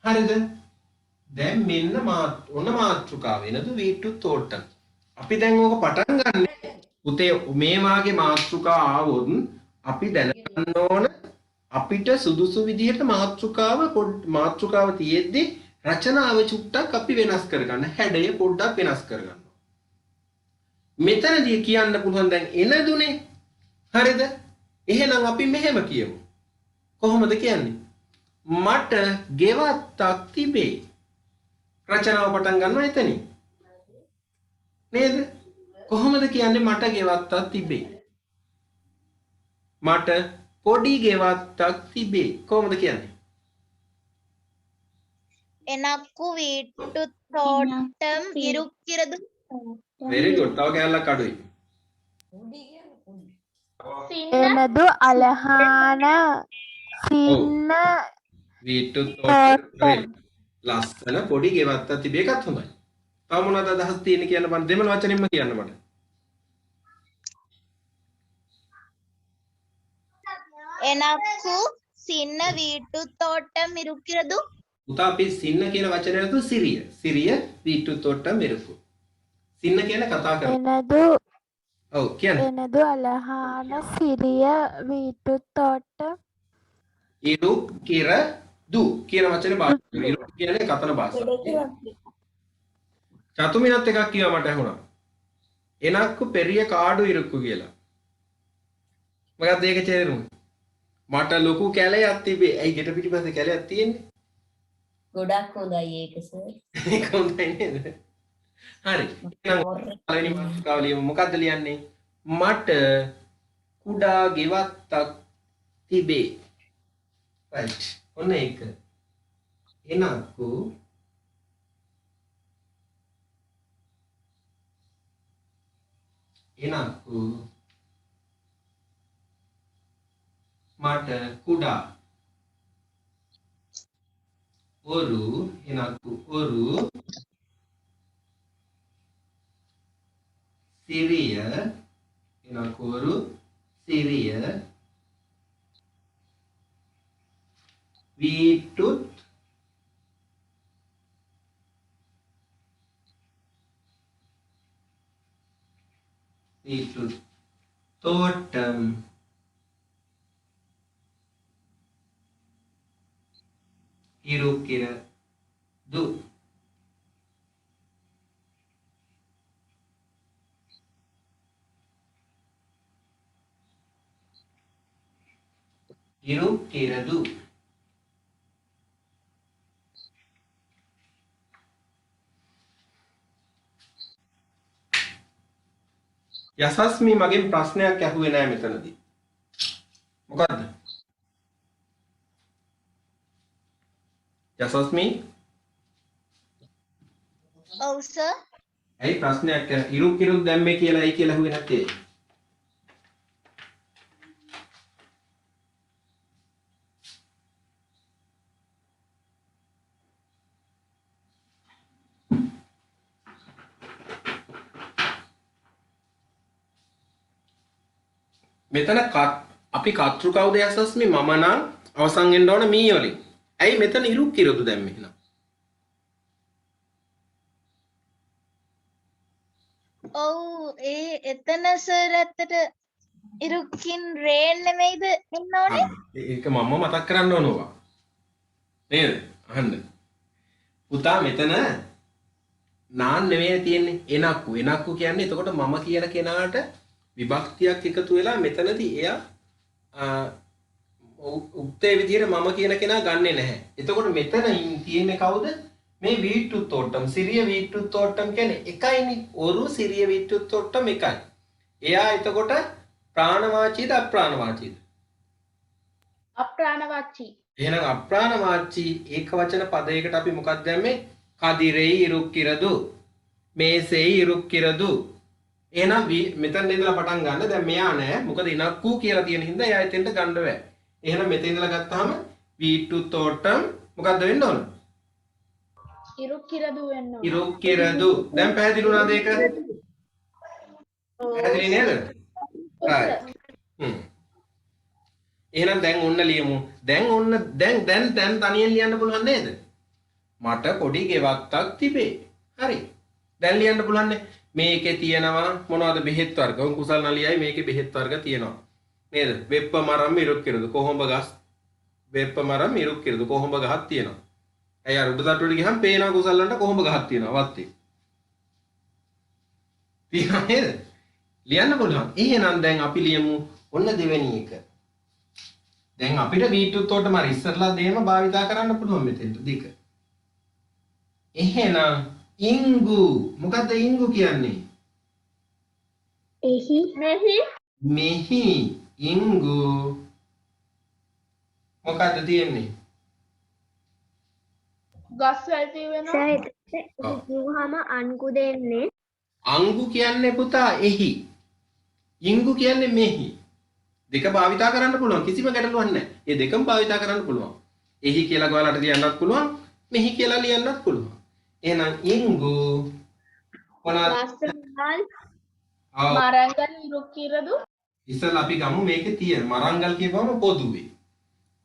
හරිද? දැන් මෙන්න ඔන්න මාතෘකාව එනදු වීට්ටු තෝට්ටම්. අපි දැන් ඕක පටන් ගන්න පුතේ මේ වාගේ මාතෘකා ආවොත් අපි දැනගන්න ඕන අපිට සුදුසු විදිහට මාතෘකාව තියෙද්දි රචනාව චුට්ටක් අපි වෙනස් කරගන්න. හැඩය පොඩ්ඩක් වෙනස් කරගන්න. මෙතනදී කියන්න පුළුවන් දැන් එනදුනේ. හරිද? එහෙනම් අපි මෙහෙම කියමු. කොහොමද කියන්නේ? මට ගෙවත්තක් තිබේ. රචනාව පටන් ගන්නවා එතනින්. නේද? කොහොමද කියන්නේ මට ගෙවත්තක් තිබේ? මට පොඩි ගෙවත්තක් තිබේ. කොහොමද කියන්නේ? එනක්කු වීට්ටු තෝට්ටම් ඉරුක්කිරදු. very good. තව කැලලක් අඩුයි. එනදු අලහාන සින්න වීට්ටු තෝට්ටම් ලස්සන පොඩි ගෙවත්තක් තිබේ එකත් හොඳයි. තව මොනවද අදහස් තියෙන්නේ කියන්න මම දෙමළ වචනින්ම කියන්න මට. එනක්කු සින්න වීට්ටු තෝට්ටම් ඉරුක්කිරදු. පුතා අපි සින්න කියන වචනේ නතු සිරිය. සිරිය වීට්ටු තෝට්ටම් මිරුකු. සින්න කියන කතා කරන්නේ. එනදු ඔව් කියන්නේ. එනදු අලහාන සිරිය වීට්ටු තෝට්ටම් ඉරු කිර දු කියන වචනේ පාවිච්චි කරනවා. ඉරු කියන්නේ කතන භාෂාව. චතුමිනත් එකක් කියවා මට ඇහුණා. එනක්කු පෙරිය කාඩු ඉරුක්කු කියලා. මොකක්ද ඒක තේරුම? මට ලොකු කැලයක් තිබේ. ඇයි ගෙට පිටිපස්සේ කැලයක් තියෙන්නේ? ගොඩක් හොඳයි ඒක සර්. ඒක හොඳයි නේද? හරි. එහෙනම් පළවෙනි මාතෘකාව ලියමු. මොකද්ද ලියන්නේ? මට කුඩා ගෙවත්තක් තිබේ. right. ඔන්න ඒක. එනක්කු මට කුඩා ඔරු සිරිය වීට්ටුත් තෝට්ටම් ඉරුකිරදු. යසස්මි මගෙන් ප්‍රශ්නයක් ඇහුවේ නෑ මෙතනදී. මොකද්ද? යසස්මි ඔව් සර්. ඇයි ප්‍රශ්නයක් ඉරු කිරු දැම්මේ කියලා ඇයි කියලා ඇහුවේ නැත්තේ? මෙතන අපි කතෘ කවුද යසස්මි මම නම් අවසන් වෙන්න ඕන මී වලින්. ඇයි මෙතන ඉරු කිරුදු දැම්මේ එහෙනම්? ඔව් එතන සර් ඇත්තට ඉරුක්කින් රේන් නෙමෙයිද එන්න ඕනේ? ඒක මම මතක් කරන්න ඕනවා. නේද? අහන්න. පුතා මෙතන නාන් නෙමෙයි තියෙන්නේ එනක්කු කියන්නේ එතකොට මම කියන කෙනාට විභක්තියක් එකතු වෙලා මෙතනදී එයා උත්තේ විදිහට මම කියන කෙනා ගන්නෙ නැහැ. එතකොට මෙතන තියෙන්නේ කවුද? මේ වීට්ටු තෝට්ටම් සිරිය වීට්ටු තෝට්ටම් කියන්නේ එකයිනේ. ඔරු සිරිය වීට්ටු තෝට්ටම් එකයි. එයා එතකොට ප්‍රාණවාචීද අප්‍රාණවාචීද? අප්‍රාණවාචී. එහෙනම් අප්‍රාණවාචී ඒක වචන පදයකට අපි මොකක්ද දැම්මේ? කදිරෙයි ඉරුක්කිරදු. මේසෙයි ඉරුක්කිරදු. එහෙනම් මෙතන ඉඳලා පටන් ගන්න. දැන් මෙයා නෑ. මොකද ඉනක්කු කියලා තියෙන හින්දා එයා එතෙන්ට ගන්න බෑ. එහෙනම් මෙතන ඉඳලා ගත්තාම வீட்டு தோட்டம் මොකද්ද වෙන්න ඕන? ඉරුක්කිරදු වෙන්න ඕන. ඉරුක්කිරදු. දැන් පැහැදිලි වුණාද ඒක? පැහැදිලි නේද? right. එහෙනම් දැන් ඔන්න ලියමු. දැන් ඔන්න දැන් තනියෙන් ලියන්න පුළුවන් නේද? මට පොඩි ගෙවත්තක් තිබේ. හරි. දැන් ලියන්න පුළුවන්නේ. මේකේ තියෙනවා මොනවද බෙහෙත් වර්ග. උන් කුසල් නලියයි මේකේ බෙහෙත් වර්ග තියෙනවා. නේද? වෙප්ප මරම් ඉරුක්කිරදු. කොහොඹ ගස් වෙප්ප මරම් ඉරුක්කිරදු. කොහොඹ ගහක් තියෙනවා. ඇයි අර උඩටට ගියහම පේනවා කුසල් වලට කොහොඹ ගහක් තියෙනවා වත්තේ. තියෙනවා නේද? ලියන්න පුළුවන්. එහෙනම් දැන් අපි ලියමු ඔන්න දෙවෙනි එක. දැන් අපිට බීට්‍රූට් තෝටම අර ඉස්සරලා දෙයම භාවිතා කරන්න පුළුවන් මෙතෙන්ට දෙක. එහෙනම් ඉංගු මොකද්ද ඉංගු කියන්නේ? එහි මෙහි ඉංගු මොකද්ද තියෙන්නේ? ගස් වැල් තියෙනවා. සර් කිව්වහම අංකු දෙන්නේ අංගු කියන්නේ පුතා එහි. ඉංගු කියන්නේ මෙහි. දෙක භාවිතා කරන්න පුළුවන් කිසිම ගැටලුවක් නැහැ. මේ දෙකම භාවිතා කරන්න පුළුවන්. එහි කියලා ඔයාලට ලියන්නත් පුළුවන්, මෙහි කියලා ලියන්නත් පුළුවන්. එහෙනම් ඉංගු මොනවාද? මරංගල් ඉරුක්කිරදු. ඉස්සෙල්ලා අපි ගමු මේකේ තියෙන මරංගල් කියපුවම පොදුවේ.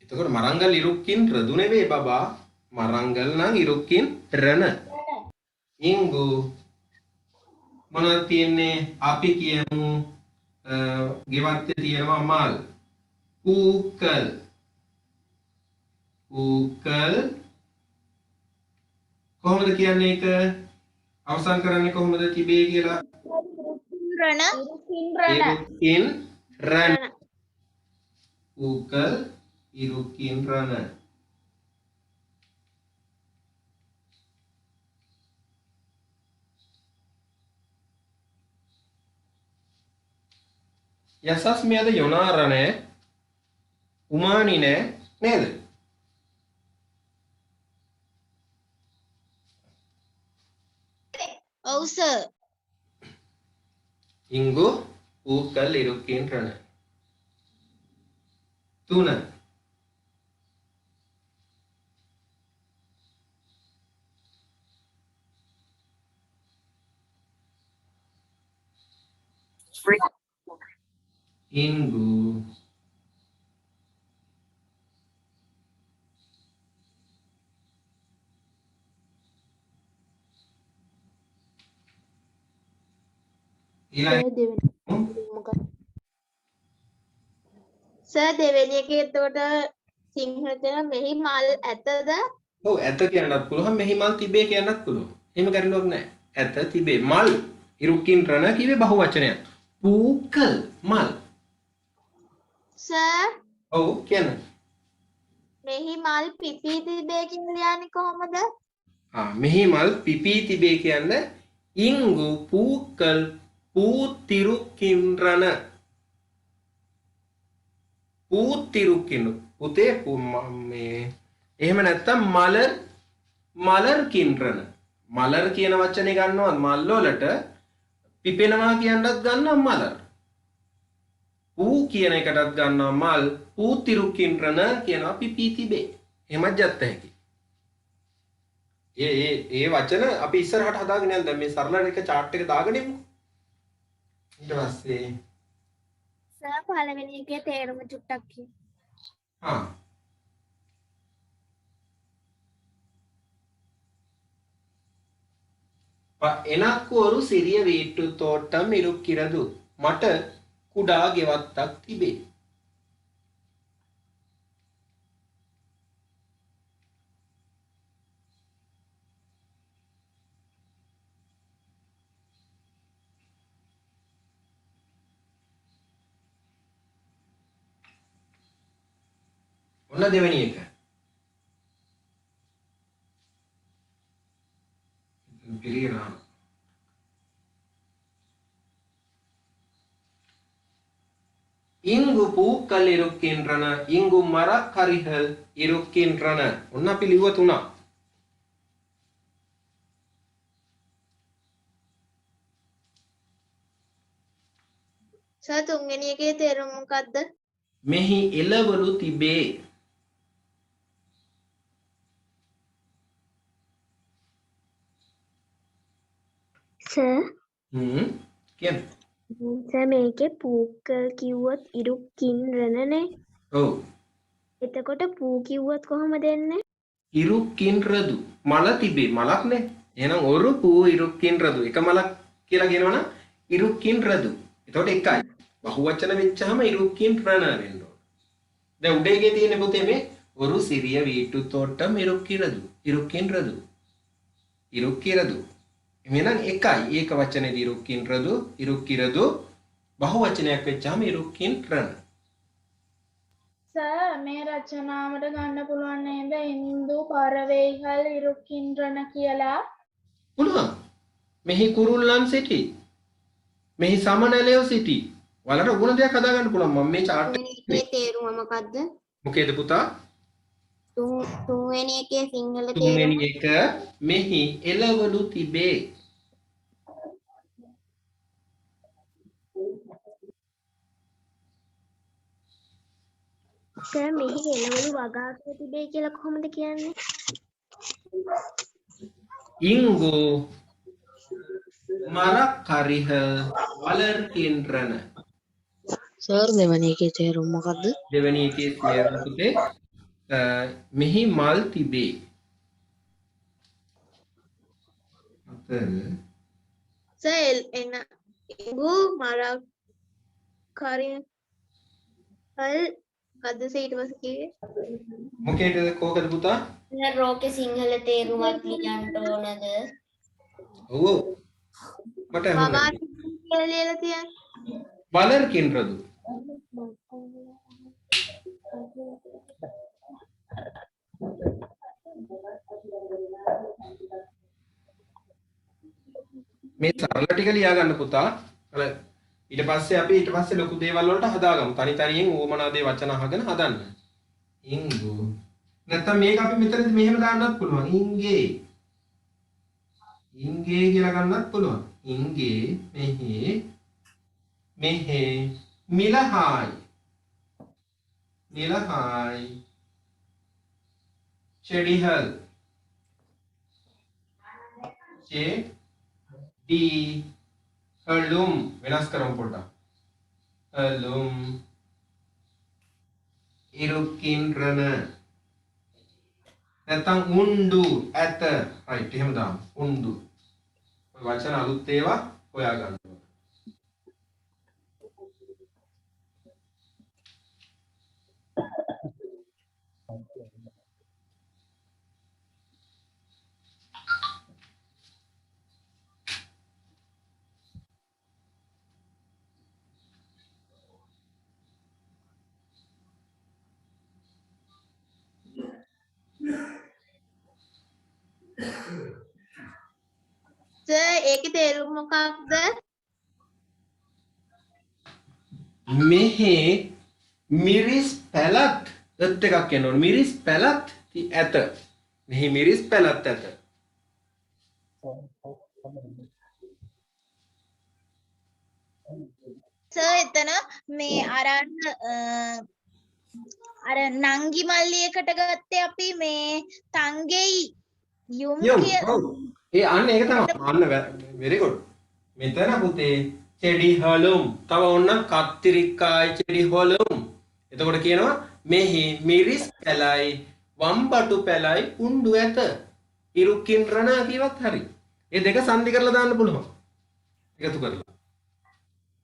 එතකොට මරංගල් ඉරුක්කින් රදු නෙවෙයි බබා. මරංගල් නම් ඉරුක්කින් රන. ඉංගු මොනවද තියෙන්නේ? අපි කියමු ගෙවත්තේ තියෙනවා මල්. ඌකල්. ඌකල් කොහොමද කියන්නේ ඒක? අවසන් කරන්නේ කොහොමද තිබේ කියලා? රණ. ඉරුක්කින් රන. ඌකල් ඉරුක්කින් රන. යසස්මියද යොනාරනේ උමානිනේ නේද? ඔව් සර්. ඉංගු ඌකල් ඉරුක්කින් රන. තුන ඉංගු සර් දෙවෙනි එකේ එතකොට සිංහල දෙන මෙහි මල් ඇතද? ඔව් ඇත කියන්නත් පුළුවන් මෙහි මල් තිබේ කියන්නත් පුළුවන්. එහෙම ගැටලුවක් නැහැ. ඇත තිබේ මල් ඉරුක්කින් රන කිව්වේ බහුවචනයක්. පූකල් මල්. සර් ඔව් කියන්න. මෙහි මල් පිපී තිබේ කියලා ලියන්නේ කොහොමද? මෙහි මල් පිපී තිබේ කියන්නේ ඉංගු පූකල් පූතිරුක්කින් රන. පූතිරුක්කින් පුතේ මේ එහෙම නැත්තම් මලර් කින්රන. මලර් කියන වචනේ ගන්නවා මල් වලට පිපෙනවා කියන්නත් ගන්නවා මලර්. පූ කියන එකටත් ගන්නවා මල්. පූතිරුක්කින්රන කියනවා පිපී තිබේ. එහෙමත් ජත්ත හැකි. ඒ වචන අපි ඉස්සරහට හදාගෙන යන්න දැන් මේ සරල එක chart එක දාගෙන ඉමු. ඊට පස්සේ සර් පළවෙනි එකේ තේරුම චුට්ටක් කියන්න. එනක්ಕು ஒரு சிறிய வீட்டு தோட்டம் இருக்கிறது. මට කුඩා ගෙවත්තක් තිබේ. ඔන්න දෙවෙනි එක. පිළිගන්න. ඉංගු පූකල් ඉරුක්කින්රන ඉංගු මරක් හරිහල් ඉරුක්කින්රන ඔන්න අපි ලිව්ව තුනක්. සර් තුන්වෙනි එකේ තේරුම මොකක්ද? මෙහි එළවලු තිබේ. සර් කියන්න. සර් මේකේ පූකල් කිව්වොත් ඉරුක්කින්රනනේ. ඔව්. එතකොට පූ කිව්වොත් කොහොමද එන්නේ? ඉරුක්කින්රදු මල තිබේ මලක් නේ. එහෙනම් ඔරු පූ ඉරුක්කින්රදු එක මලක් කියලා කියනවනම් ඉරුක්කින්රදු. එතකොට එකයි. බහුවචන වෙච්චාම ඉරුක්කින්රන වෙන්න ඕන. දැන් උඩේගේ තියෙන පොතේ මේ ඔරු සිරිය වීටු තෝටම් ඉරුක්කිරදු. ඉරුක්කින්රදු. ඉරුක්කිරදු. එහෙනම් එකයි. ඒක වචනේදී ඉරුක්කින්රදු ඉරුක්කිරදු බහුවචනයක් වෙච්චාම ඉරුක්කින්රන. සර් මේ රචනාවට ගන්න පුළුවන් නේද ඉන්දු පරවේහල් ඉරුක්කින්රන කියලා? පුළුවන්. මෙහි කුරුල්ලන් සිටි. මෙහි සමනලයෝ සිටි. වලට ඕන දෙයක් හදාගන්න පුළුවන්. මම මේ chart මේ තේරුම මොකක්ද? මොකේද පුතා? තුන්වෙනි එකේ සිංහල තේරුම. තුන්වෙනි එක මෙහි එළවලු තිබේ. සර් මෙහි එළවලු වගාගෙන තිබේ කියලා කොහොමද කියන්නේ? ඉංගු මරක් හරිහ වලර්කින්රන. සර් දෙවැනි එකේ තේරුම මොකද්ද? දෙවෙනි එකේ තේරුම පුතේ මෙහි මල් තිබේ. සර් එන ඉඟු මරක් කරින් හල් කද්ද ඊට පස්සේ කිව්වේ? මොකේද කෝකද පුතා? සර් රෝකේ සිංහල තේරුමක් ලියන්න ඕනද? ඔව්. මට වගා හොඳයි. කියලා ලියලා තියන්නේ. වලර්කින්රදු. මේ සරල ටික ලියා ගන්න පුතා. අර ඊට පස්සේ ලොකු දේවල් වලට හදාගමු. තනි තනියෙන් ඕමනා දේ වචන අහගෙන හදන්න. ඉංගු. නැත්නම් මේක අපි මෙතනදී මෙහෙම දාන්නත් පුළුවන්. ඉංගේ. ඉංගේ කියලා ගන්නත් පුළුවන්. ඉංගේ මෙහෙ මිලහායි. මිලහායි. චෙඩිහල්. di helum වෙනස් කරමු පොඩ්ඩක්. helum ඉරුක්කින්රන නැත්නම් උණ්ඩු ඇත. රයිට් එහෙම දාමු. උණ්ඩු. ඔය වචන අලුත් ඒවා හොයා ගන්න ඕන. සර් ඒකේ තේරුම මොකක්ද? මෙහි මිරිස් පැලත් එත් එකක් කියන්න ඕන. මිරිස් පැලත් ඇත. මෙහි මිරිස් පැලත් ඇත. සර් එතන මේ අර නංගි මල්ලියකට ගත්තේ අපි මේ තංගෙයි යුම් කියලා. ඔව්. ඒ අන්න ඒක තමයි. අන්න very good. මෙතන පුතේ චෙඩි හලුම්. තව ඕන්න කත්තිරික්කායි චෙඩි හලුම්. එතකොට කියනවා මෙහි මිරිස් පැලයි වම්බටු පැලයි උණ්ඩු ඇත. ඉරුක්කින්රන කියවත් හරි. මේ දෙක සංදි කරලා දාන්න පුළුවන්. එකතු කරලා.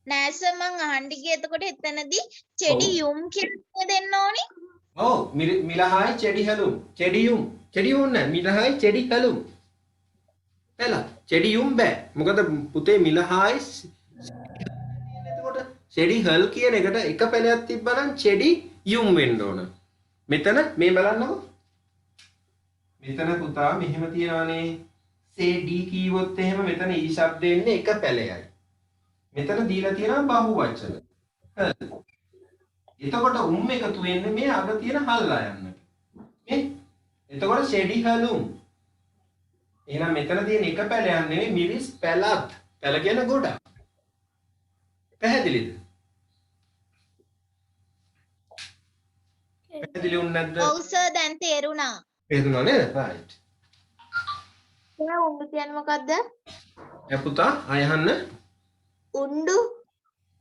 නෑ සර් මං අහන්න ගියේ එතකොට එතනදී චෙඩි යුම් කියලා දෙන්න ඕනි. ඔව් මිලහායි චෙඩි හලුම්. චෙඩියුම්. චෙඩියුම් නෑ මිලහායි චෙඩි හලුම්. එලා චෙඩියුම් බෑ. මොකද පුතේ මිලහායි එතකොට චෙඩි හල් කියන එකට එක පැලයක් තිබ්බනම් චෙඩි යුම් වෙන්න ඕන. මෙතන මේ බලන්නකෝ. මෙතන පුතා මෙහෙම තියනවානේ. සෙඩි කීවොත් එහෙම මෙතන ඊ ශබ්දෙ එන්නේ එක පැලයයි. මෙතන දීලා තියෙනවා බහුවචන. එතකොට එකතු වෙන්නේ මේ අග තියෙන හල්ලා යන්නට. නේ? එතකොට ෂෙඩි හලුම්. එහෙනම් මෙතන තියෙන එක පැලයක් නෙවෙයි මිරිස් පැලත්. පැල කියන ගොඩක්. පැහැදිලිද? පැහැදිලි වුණ නැද්ද? ඔව් සර් දැන් තේරුණා. තේරුණා නේද? right. සර් උණ්ඩු කියන්නේ මොකද්ද? පුතා අයහන්න. උණ්ඩු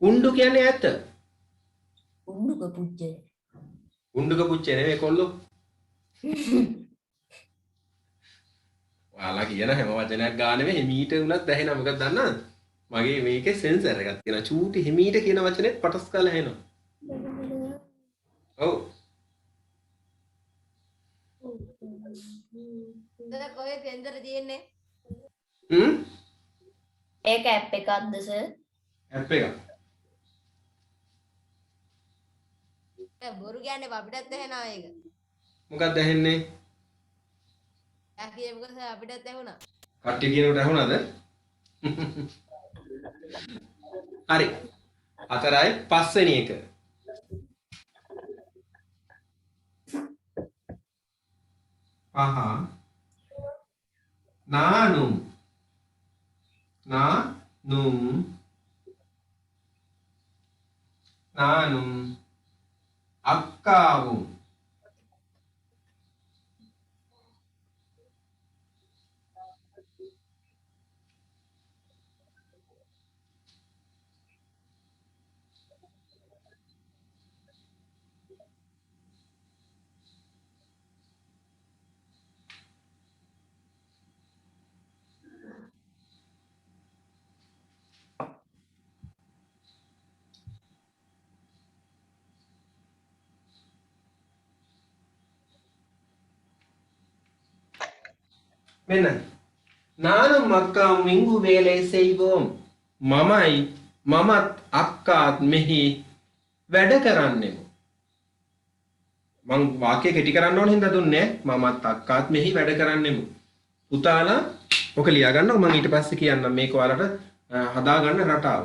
උණ්ඩු කියන්නේ ඇත. උණ්ඩුක පුච්චේ. උණ්ඩුක පුච්චේ නෙවෙයි කොල්ලෝ. ඔයාලා කියන හැම වචනයක් ගානේ මේ හිමීට උනත් ඇහෙනවා. මොකද දන්නවද? මගේ මේකේ සෙන්සර් එකක් තියෙනවා. චූටි හිමීට කියන වචනේත් පටස් කාලා ඇහෙනවා. ඔව්. සර් කොහෙද සෙන්සර් තියෙන්නේ? ඒක ඇප් එකක්ද සර්? ඇප් එකක්. බොරු කියන්නේ අපිටත් ඇහෙනවා ඒක. මොකක්ද ඇහෙන්නේ? යා කියමුකෝ සර් අපිටත් ඇහුණා. කට්ටිය කියනකොට ඇහුණාද? හරි. 4යි 5 වෙනි එක. පහ නානුම් අක්කාවුම් මෙන්න நானும் அக்காவும் இங்கு வேலை செய்வோம் මමත් අක්කාත් මෙහි වැඩ කරන්නෙමු. මං වාක්‍ය කෙටි කරන්න ඕන හින්දා දුන්නේ මමත් අක්කාත් මෙහි වැඩ කරන්නෙමු. පුතාලා ඔක ලියා ගන්නකො මම ඊට පස්සේ කියන්නම් මේක ඔයාලට හදාගන්න රටාව.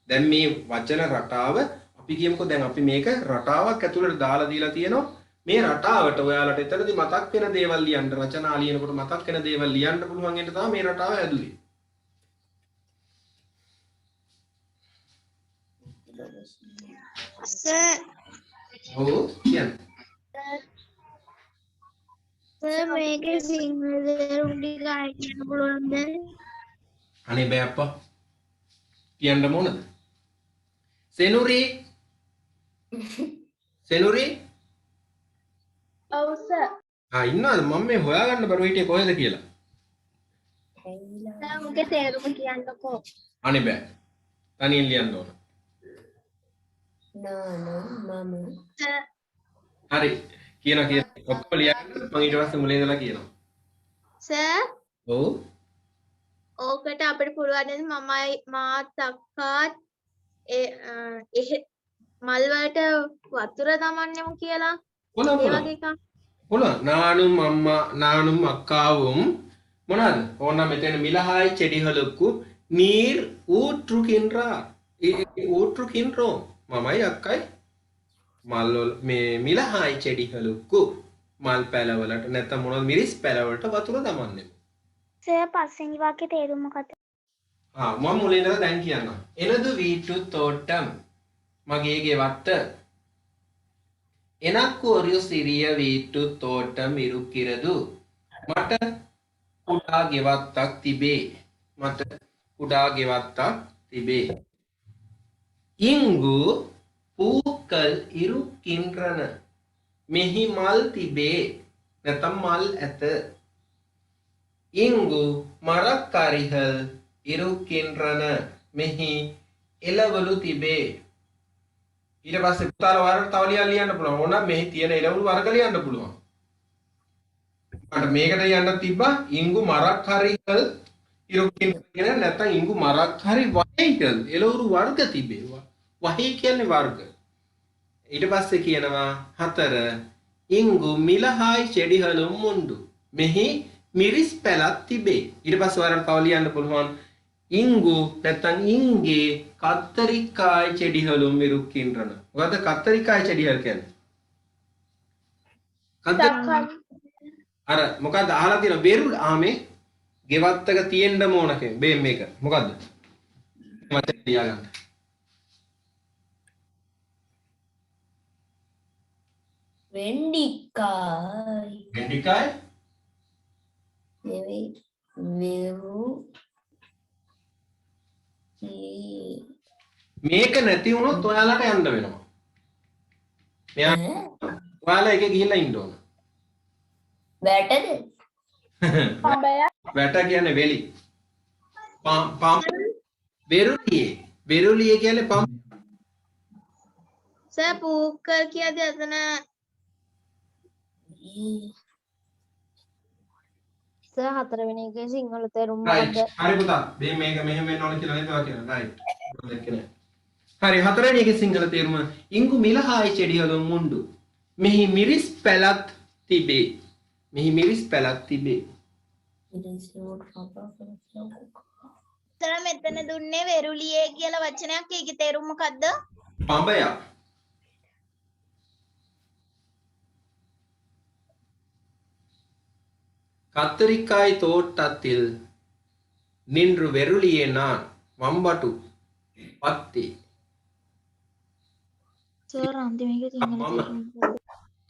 දැන් මේ වචන රටාව අපි කියමුකෝ දැන් අපි මේක රටාවක් ඇතුළට දාලා දීලා තියෙනවා. මේ රටාවට ඔයාලට එතනදී මතක් වෙන දේවල් ලියන්න රචනා ලියනකොට මතක් වෙන දේවල් ලියන්න පුළුවන් එන්න තමයි මේ රටාව ඇදුවේ. සර් ඔව් කියන්න. සර් මේකේ සිංහල තේරුම් ටික ආයෙ කියන්න පුළුවන්ද? අනේ බෑ අප්පා. කියන්න මොනද? සෙනුරි ඔව් සර්. ඉන්නවද මම මේ හොයාගන්න බරුව හිටියේ කොහෙද කියලා. සර් මේකේ තේරුම කියන්නකෝ. අනේ බෑ. තනියෙන් ලියන්න ඕන. මම සර් හරි. කියන ඔක්කොම ලියන්න මම ඊට පස්සේ මුලින් ඉඳලා කියනවා. සර් ඔව්. ඕකට අපිට පුළුවන් මමයි මාත් අක්කාත් එහෙ මල් වලට වතුර දමන්නෙමු කියලා. நானும் அக்காவும் මොනවාද? ඕන්න මෙතන මිලහායි செடிகளுக்கு நீர் ஊற்றுகின்றார். ஊற்றுகின்றோம். මමයි අක්කයි මල් මේ මිලහායි செடிகளுக்கு මල් පැලවලට නැත්නම් මොනවද මිරිස් පැලවලට වතුර දමන්නේ. සර් පස්වෙනි වාක්‍යයේ තේරුම මොකක්ද? මම මුලින් ඉඳලා දැන් කියන්නම්. එනදු வீட்டு தோட்டம் මගේ ගෙවත්ත. எனக்கு ஒரு சிறிய வீட்டு தோட்டம் இருக்கிறது. මට කුඩා ගෙවත්තක් තිබේ. இங்கு பூக்கள் இருக்கின்றன. මෙහි මල් තිබේ. නැත්නම් මල් ඇත. இங்கு மரக்கறிகள் இருக்கின்றன. මෙහි එළවලු තිබේ. ඊට පස්සේ පුතාලා වරකට තව ලියන්න පුළුවන්. ඕනනම් මෙහි තියෙන එළවලු වර්ග ලියන්න පුළුවන්. මට මේකට යන්න තිබ්බා ඉංගු මරක් හරිකල් ඉරුකින් නැත්නම් ඉංගු මරක් හරි වහයිකල් එළවලු වර්ග තිබේවා. වහයි කියන්නේ වර්ග. ඊට පස්සේ කියනවා 4 ඉංගු මිලහායි ചെടിகளும் උண்டு. මෙහි මිරිස් පැලක් තිබේ. ඊට පස්සේ වරකට තව ලියන්න පුළුවන් ඉංගු නැත්නම් ඉංගේ කත්තරිකායි චෙඩිහලුම් ඉරුක්කිன்றන. මොකද කත්තරිකායි චෙඩිහල් කියන්නේ? අර මොකද්ද අහලා තියෙන වෙරුල් ආමේ ගෙවත්තක තියෙන්න ඕන කෙනෙක් මේක මොකද්ද මට තියාගන්න වෙන්ඩිකායි වෙන්ඩිකායි නෙවෙයි වෙරු මේක නැති වුණොත් ඔයාලට යන්න වෙනවා මෙයා ඔයාලා එක ගිහිල්ලා ඉන්න ඕන වැටද වැට කියන්නේ වෙලි පම් වෙරුලියේ කියන්නේ පම් සර් පූකර් කියද එතන සර් හතරවෙනි එකේ සිංහල තේරුම රයිට් මොකද්ද? හරි පුතා මේ මේක මෙහෙම වෙන්න ඕන කියලා නේද ඔයා කියන්නේ රයිට් දැක්කේ හරි හතරවෙනි එකේ සිංහල තේරුම ඉංගු මිලහායි චෙඩියලුම් මුණ්ඩු මෙහි මිරිස් පැලත් තිබේ මෙහි මිරිස් පැලත් තිබේ සර් මෙතන දුන්නේ වෙරුලියේ කියලා වචනයක්. ඒකේ තේරුම මොකද්ද? පඹයක් கத்தரிக்காய் தோட்டத்தில் நின்று வெருளியே நான் வம்பட்டு பத்தி සර් අන්තිම එකේ සිංහල මම තේරුම මොකද්ද?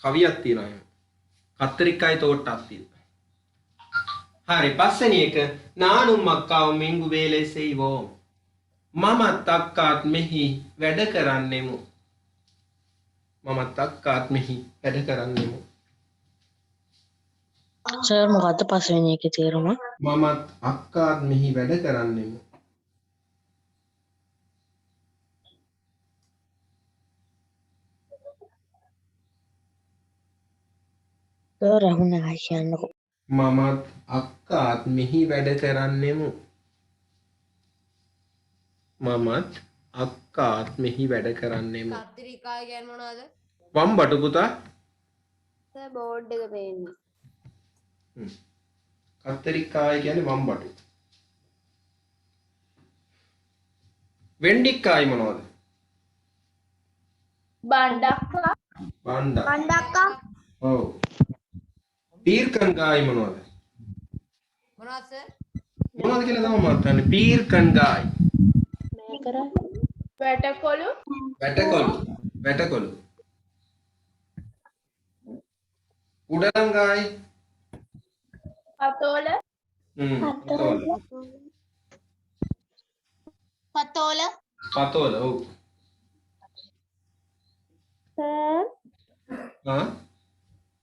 කවියක් තියෙනවා එහෙම. කත්තරිකායි තෝට්ටத்தில் හරි පස්වෙනි එක නානුම් අක්කාவும் මිංගු වේලේ සෙයිවෝ මමත් අක්කාත් මෙහි වැඩ කරන්නෙමු මමත් අක්කාත් මෙහි වැඩ කරන්නෙමු සර් මොකද්ද පස්වෙනි එකේ තේරුම? මමත් අක්කාත් මෙහි වැඩ කරන්නෙමු සර් අහුන්නේ නැහැ කියන්නකෝ. මමත් අක්කාත් මෙහි වැඩ කරන්නෙමු මමත් අක්කාත් මෙහි වැඩ කරන්නෙමු කත්තිරිකාය කියන්නේ මොනවද? වම්බටු පුතා සර් බෝඩ් එක පේන්නේ. කත්තරිකාය කියන්නේ වම්බටු වෙන්ඩික්කායි මොනවද බණ්ඩක්කා. බණ්ඩක් කණ්ඩක්කා ඔව් පීර්කන්ගායි මොනවද මොනවද සර්? මොනවද කියලා තමයි මම හිතන්නේ පීර්කන්ගායි වැටකොළු. වැටකොළු උඩලංගායි පතෝල. පතෝල පතෝල. පතෝල ඔව් සර් ආ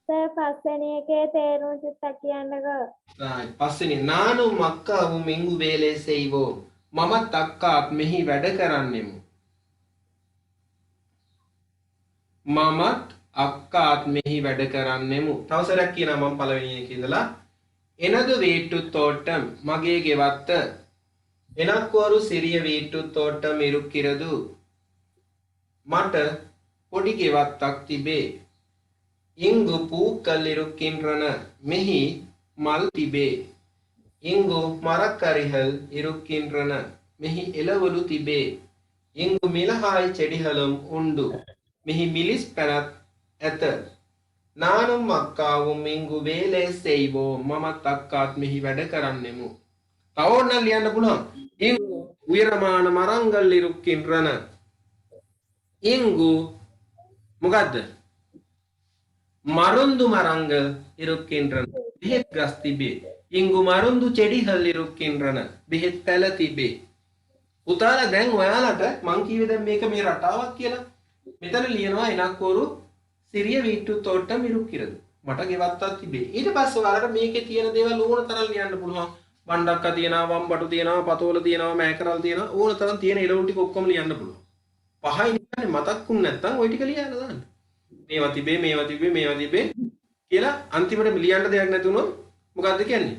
සර් පස්වෙනි එකේ තේරුම චුට්ටක් කියන්නකෝ. right පස්වෙනි නානුම් අක්කාවු මිංගු වේලේ සෙයිවෝ මමත් අක්කාත් මෙහි වැඩ කරන්නෙමු මමත් අක්කාත් මෙහි වැඩ කරන්නෙමු තව සරයක් කියනවා මම පළවෙනි එකේ ඉඳලා එනදු வீட்டு தோட்டம் මගේ ගෙවත්ත එනක්වරු සිරිය வீட்டு தோட்டம் ඉරුක්කිරදු මට පොඩි ගෙවත්තක් තිබේ இங்கு பூக்கள் இருக்கின்றன මෙහි මල් තිබේ இங்கு மரக்கறிகள் இருக்கின்றன මෙහි එළවලු තිබේ இங்கு மிளகாய் செடிகளும் உண்டு මෙහි මිලිස් පැනත් ඇත நானும் අක්කාவும் இங்கு வேலை செய்வோம் මමත් අක්කාත් මෙහි වැඩ කරන්නෙමු තව ඕනනම් ලියන්න පුළුවන් இங்கு உயரமான மரங்கள் இருக்கின்றன இங்கு මොකද්ද மருந்து மரங்கள் இருக்கின்றன බෙහෙත් ගස් තිබේ ඉංගු මරුන්දු චෙඩිහල් ඉරුක්කිன்றන බෙහෙත් පැල තිබේ පුතාලා දැන් ඔයාලට මං කිව්වේ දැන් මේක මේ රටාවක් කියලා මෙතන ලියනවා එනක්වරු සිරිය වීට්ටු තෝට්ටම් ඉරුක්කිරදු මට ගෙවත්තක් තිබේ ඊට පස්සේ ඔයාලට මේකේ තියෙන දේවල් ඕන තරම් ලියන්න පුළුවන් බණ්ඩක්කා තියෙනවා වම්බටු තියෙනවා පතෝල තියෙනවා මෑකරල් තියෙනවා ඕන තරම් තියෙන එළවලු ටික ඔක්කොම ලියන්න පුළුවන් පහයි නිකන් මතක්ුන් නැත්තම් ওই ටික ලියලා දාන්න මේවා තිබේ කියලා අන්තිමට ලියන්න දෙයක් නැති වුණොත් මොකද්ද කියන්නේ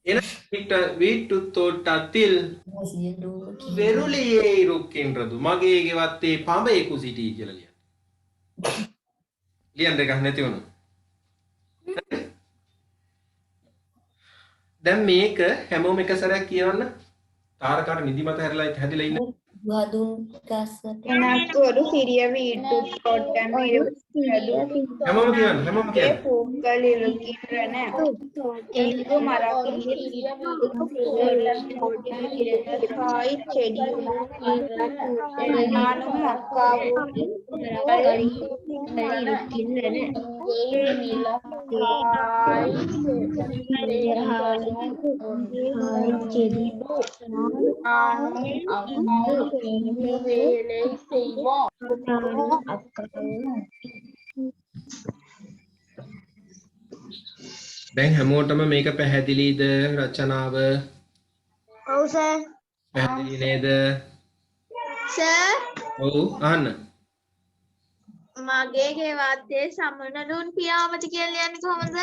එන வீட்டு தோட்டத்தில் වෙරුලියේ ඉරුක්කිன்றදු මගේ ගෙවත්තේ පඹයෙකු සිටී කියලා ලියන්න දෙයක් නැති වුණා දැන් මේක හැමෝම එක සැරයක් කියවන්න තාරකාට නිදිමත හැදිලා ඉන්න. වදුන් ගසට එනක්වරු සිරිය වීටු තෝට්ටම් හැමෝම කියන්න. පූකල් ඉරුකිරන එල්ගු මරකිහායි චෙඩි නානු මක්කාවු දැන් හැමෝටම මේක පැහැදිලිද රචනාව? ඔව් සර්. පැහැදිලි නේද? සර් ඔව් අහන්න. මගේ ගෙවත්තේ සමනලුන් පියාමති කියලා ලියන්නේ කොහොමද?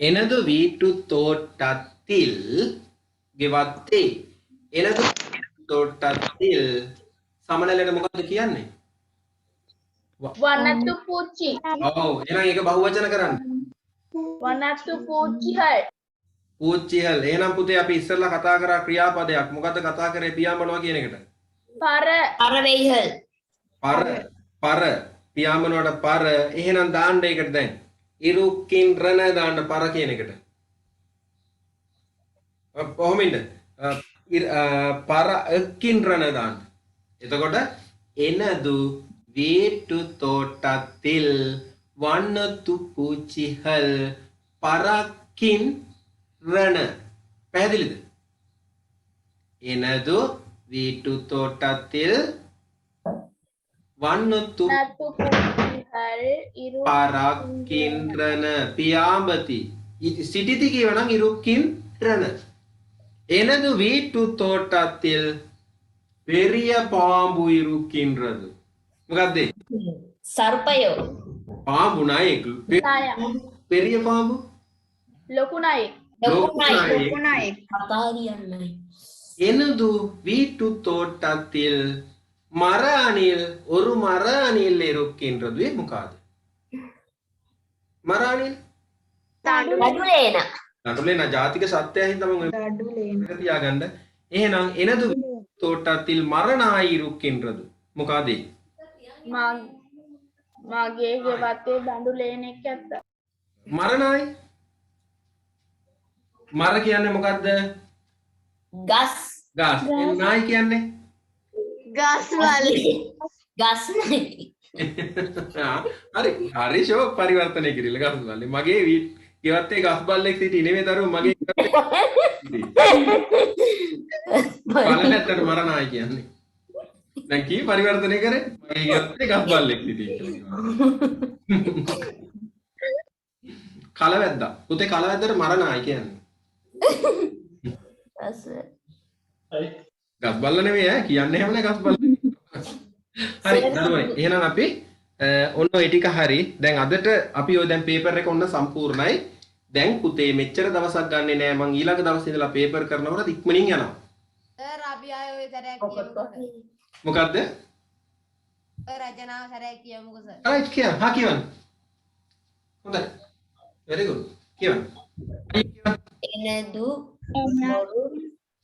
எனது வீட்டு தோட்டத்தில் ගෙවත්තේ எனது තෝට්ටத்தில் සමනලයට මොකද්ද කියන්නේ? වනතු පුච්චි ඔව් එහෙනම් ඒක බහුවචන කරන්න. වනතු පුච්චිහල් පූච්චිහල්. එහෙනම් පුතේ අපි ඉස්සෙල්ලා කතා කරා ක්‍රියාපදයක්. මොකද්ද කතා කරේ පියාඹනවා කියන එකට? පර අරවෙයිහල් පර පියාඹනවට පර. එහෙනම් දාන්න ඒකට දැන් ඉරුක්කින් රන දාන්න පර කියන එකට. කොහොමින්ද? පර එක්කින් රන දාන්න. එතකොට එනදු வீட்டு தோட்டத்தில் වන්නතු பூச்சிகள் பறக்கின்றன. පැහැදිලිද? எனது வீட்டு தோட்டத்தில் වන්නතු පරක්කින්රන පියාඹති. සිටිති කියවනම් ඉරුක්කින්රන. எனது வீட்டு தோட்டத்தில் பெரிய பாம்பு இருக்கின்றது. මොකක්ද? සර්පයෝ පාඹු நாயக்கு. பெரிய பாம்பு ලොකු නයෙක් ලොකු නයෙක් කතා කියන්නයි எனது வீட்டு தோட்டத்தில் மர அணில் ஒரு மர அணில் இருக்கின்றது. මොකක්ද? මර අணிල් නඩුලේන නඩුලේන ජාතික සත්‍යය හින්දා මම ඒක තියාගන්න. එහෙනම් எனது தோட்டத்தில் மர நாய் இருக்கின்றது. මොකද? මගේ ගෙවත්තේ දඬු ලේනෙක් ඇත්ත. මර නායි. මර කියන්නේ මොකද්ද? ගස් ගස්. නායි කියන්නේ ගස් වලේ ගස් නයි හරි හරි ෂෝ පරිවර්තනය කිරිල්ල ගස් වලේ. මගේ ගෙවත්තේ ගස් බල්ලෙක් සිටි නෙමෙයි දරුවෝ මගේ බලන්නට මර නායි කියන්නේ. දැන් කී පරිවර්තනය කරේ? මගේ ගෙවත්තේ ගස් බල්ලෙක් සිටි කියලා. කලවැද්දා. පුතේ කලවැද්දට මර නායි කියන්නේ. ගස් ගස් බල්ල නෙමෙයි ඈ කියන්නේ හැම ගස් බල්ල. හරි දරුවනේ. එහෙනම් අපි ඔන්න ඔය ටික හරි. දැන් අදට අපි ඔය දැන් පේපර් එක ඔන්න සම්පූර්ණයි. දැන් පුතේ මෙච්චර දවසක් ගන්නෙ නෑ. මං ඊළඟ දවසේ ඉඳලා පේපර් කරනකොට ඉක්මනින් යනවා. සර් අපි ආයෙ ඔය සැරයක් කියමුකෝ. මොකද්ද? ඔය රචනාව සැරයක් කියමුකෝ සර්. රයිට් කියන්න. හා කියන්න. හොඳයි. very good. කියන්න. එනදු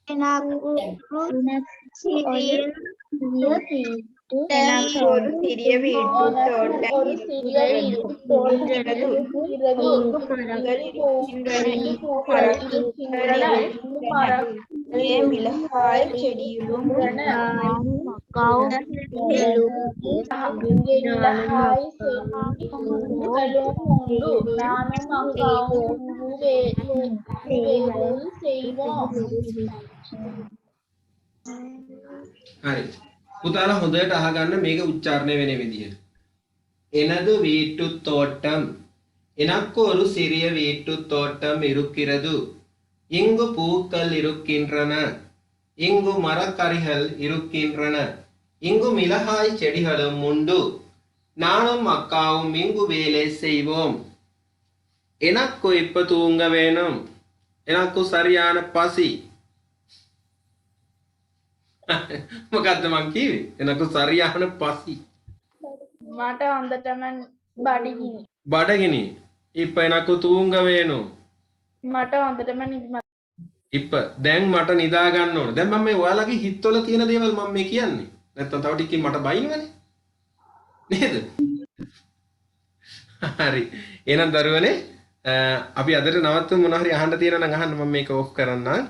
එනක්වරු සිරිය වීටු ඒ මිලහායි චෙඩියුම් හරි. පුතාලා හොඳට අහගන්න මේක උච්චාරණය වෙන විදිය. எனது வீட்டு தோட்டம். எனக்கு ஒரு சிறிய வீட்டு தோட்டம் இருக்கிறது. இங்கு பூக்கள் இருக்கின்றன. இங்கு மரக்கறிகள் இருக்கின்றன. இங்கு மிளகாய் செடிகளும் உண்டு. நானும் அக்காவும் இங்கு வேலை செய்வோம். எனக்கு இப்ப தூங்க வேணும். எனக்கு சரியான பசி. මොකද්ද මං කිව්වේ? එනකෝ සරියාන පසි. මට හොඳටම බඩගිනි. බඩගිනි. ඉප එනකෝ තූංග වේනෝ. මට හොඳටම නිදිමත. ඉප්ප දැන් මට නිදා ගන්න ඕන. දැන් මම මේ ඔයාලගේ හිතවල තියෙන දේවල් මම මේ කියන්නේ. නැත්තම් තව ටිකකින් මට බයින්නවනේ. නේද? හරි. එහෙනම් දරුවනේ අපි අදට නවත්වමු. මොනවා හරි අහන්න තියෙනවා නම් අහන්න මම මේක ඕෆ් කරන්නම්.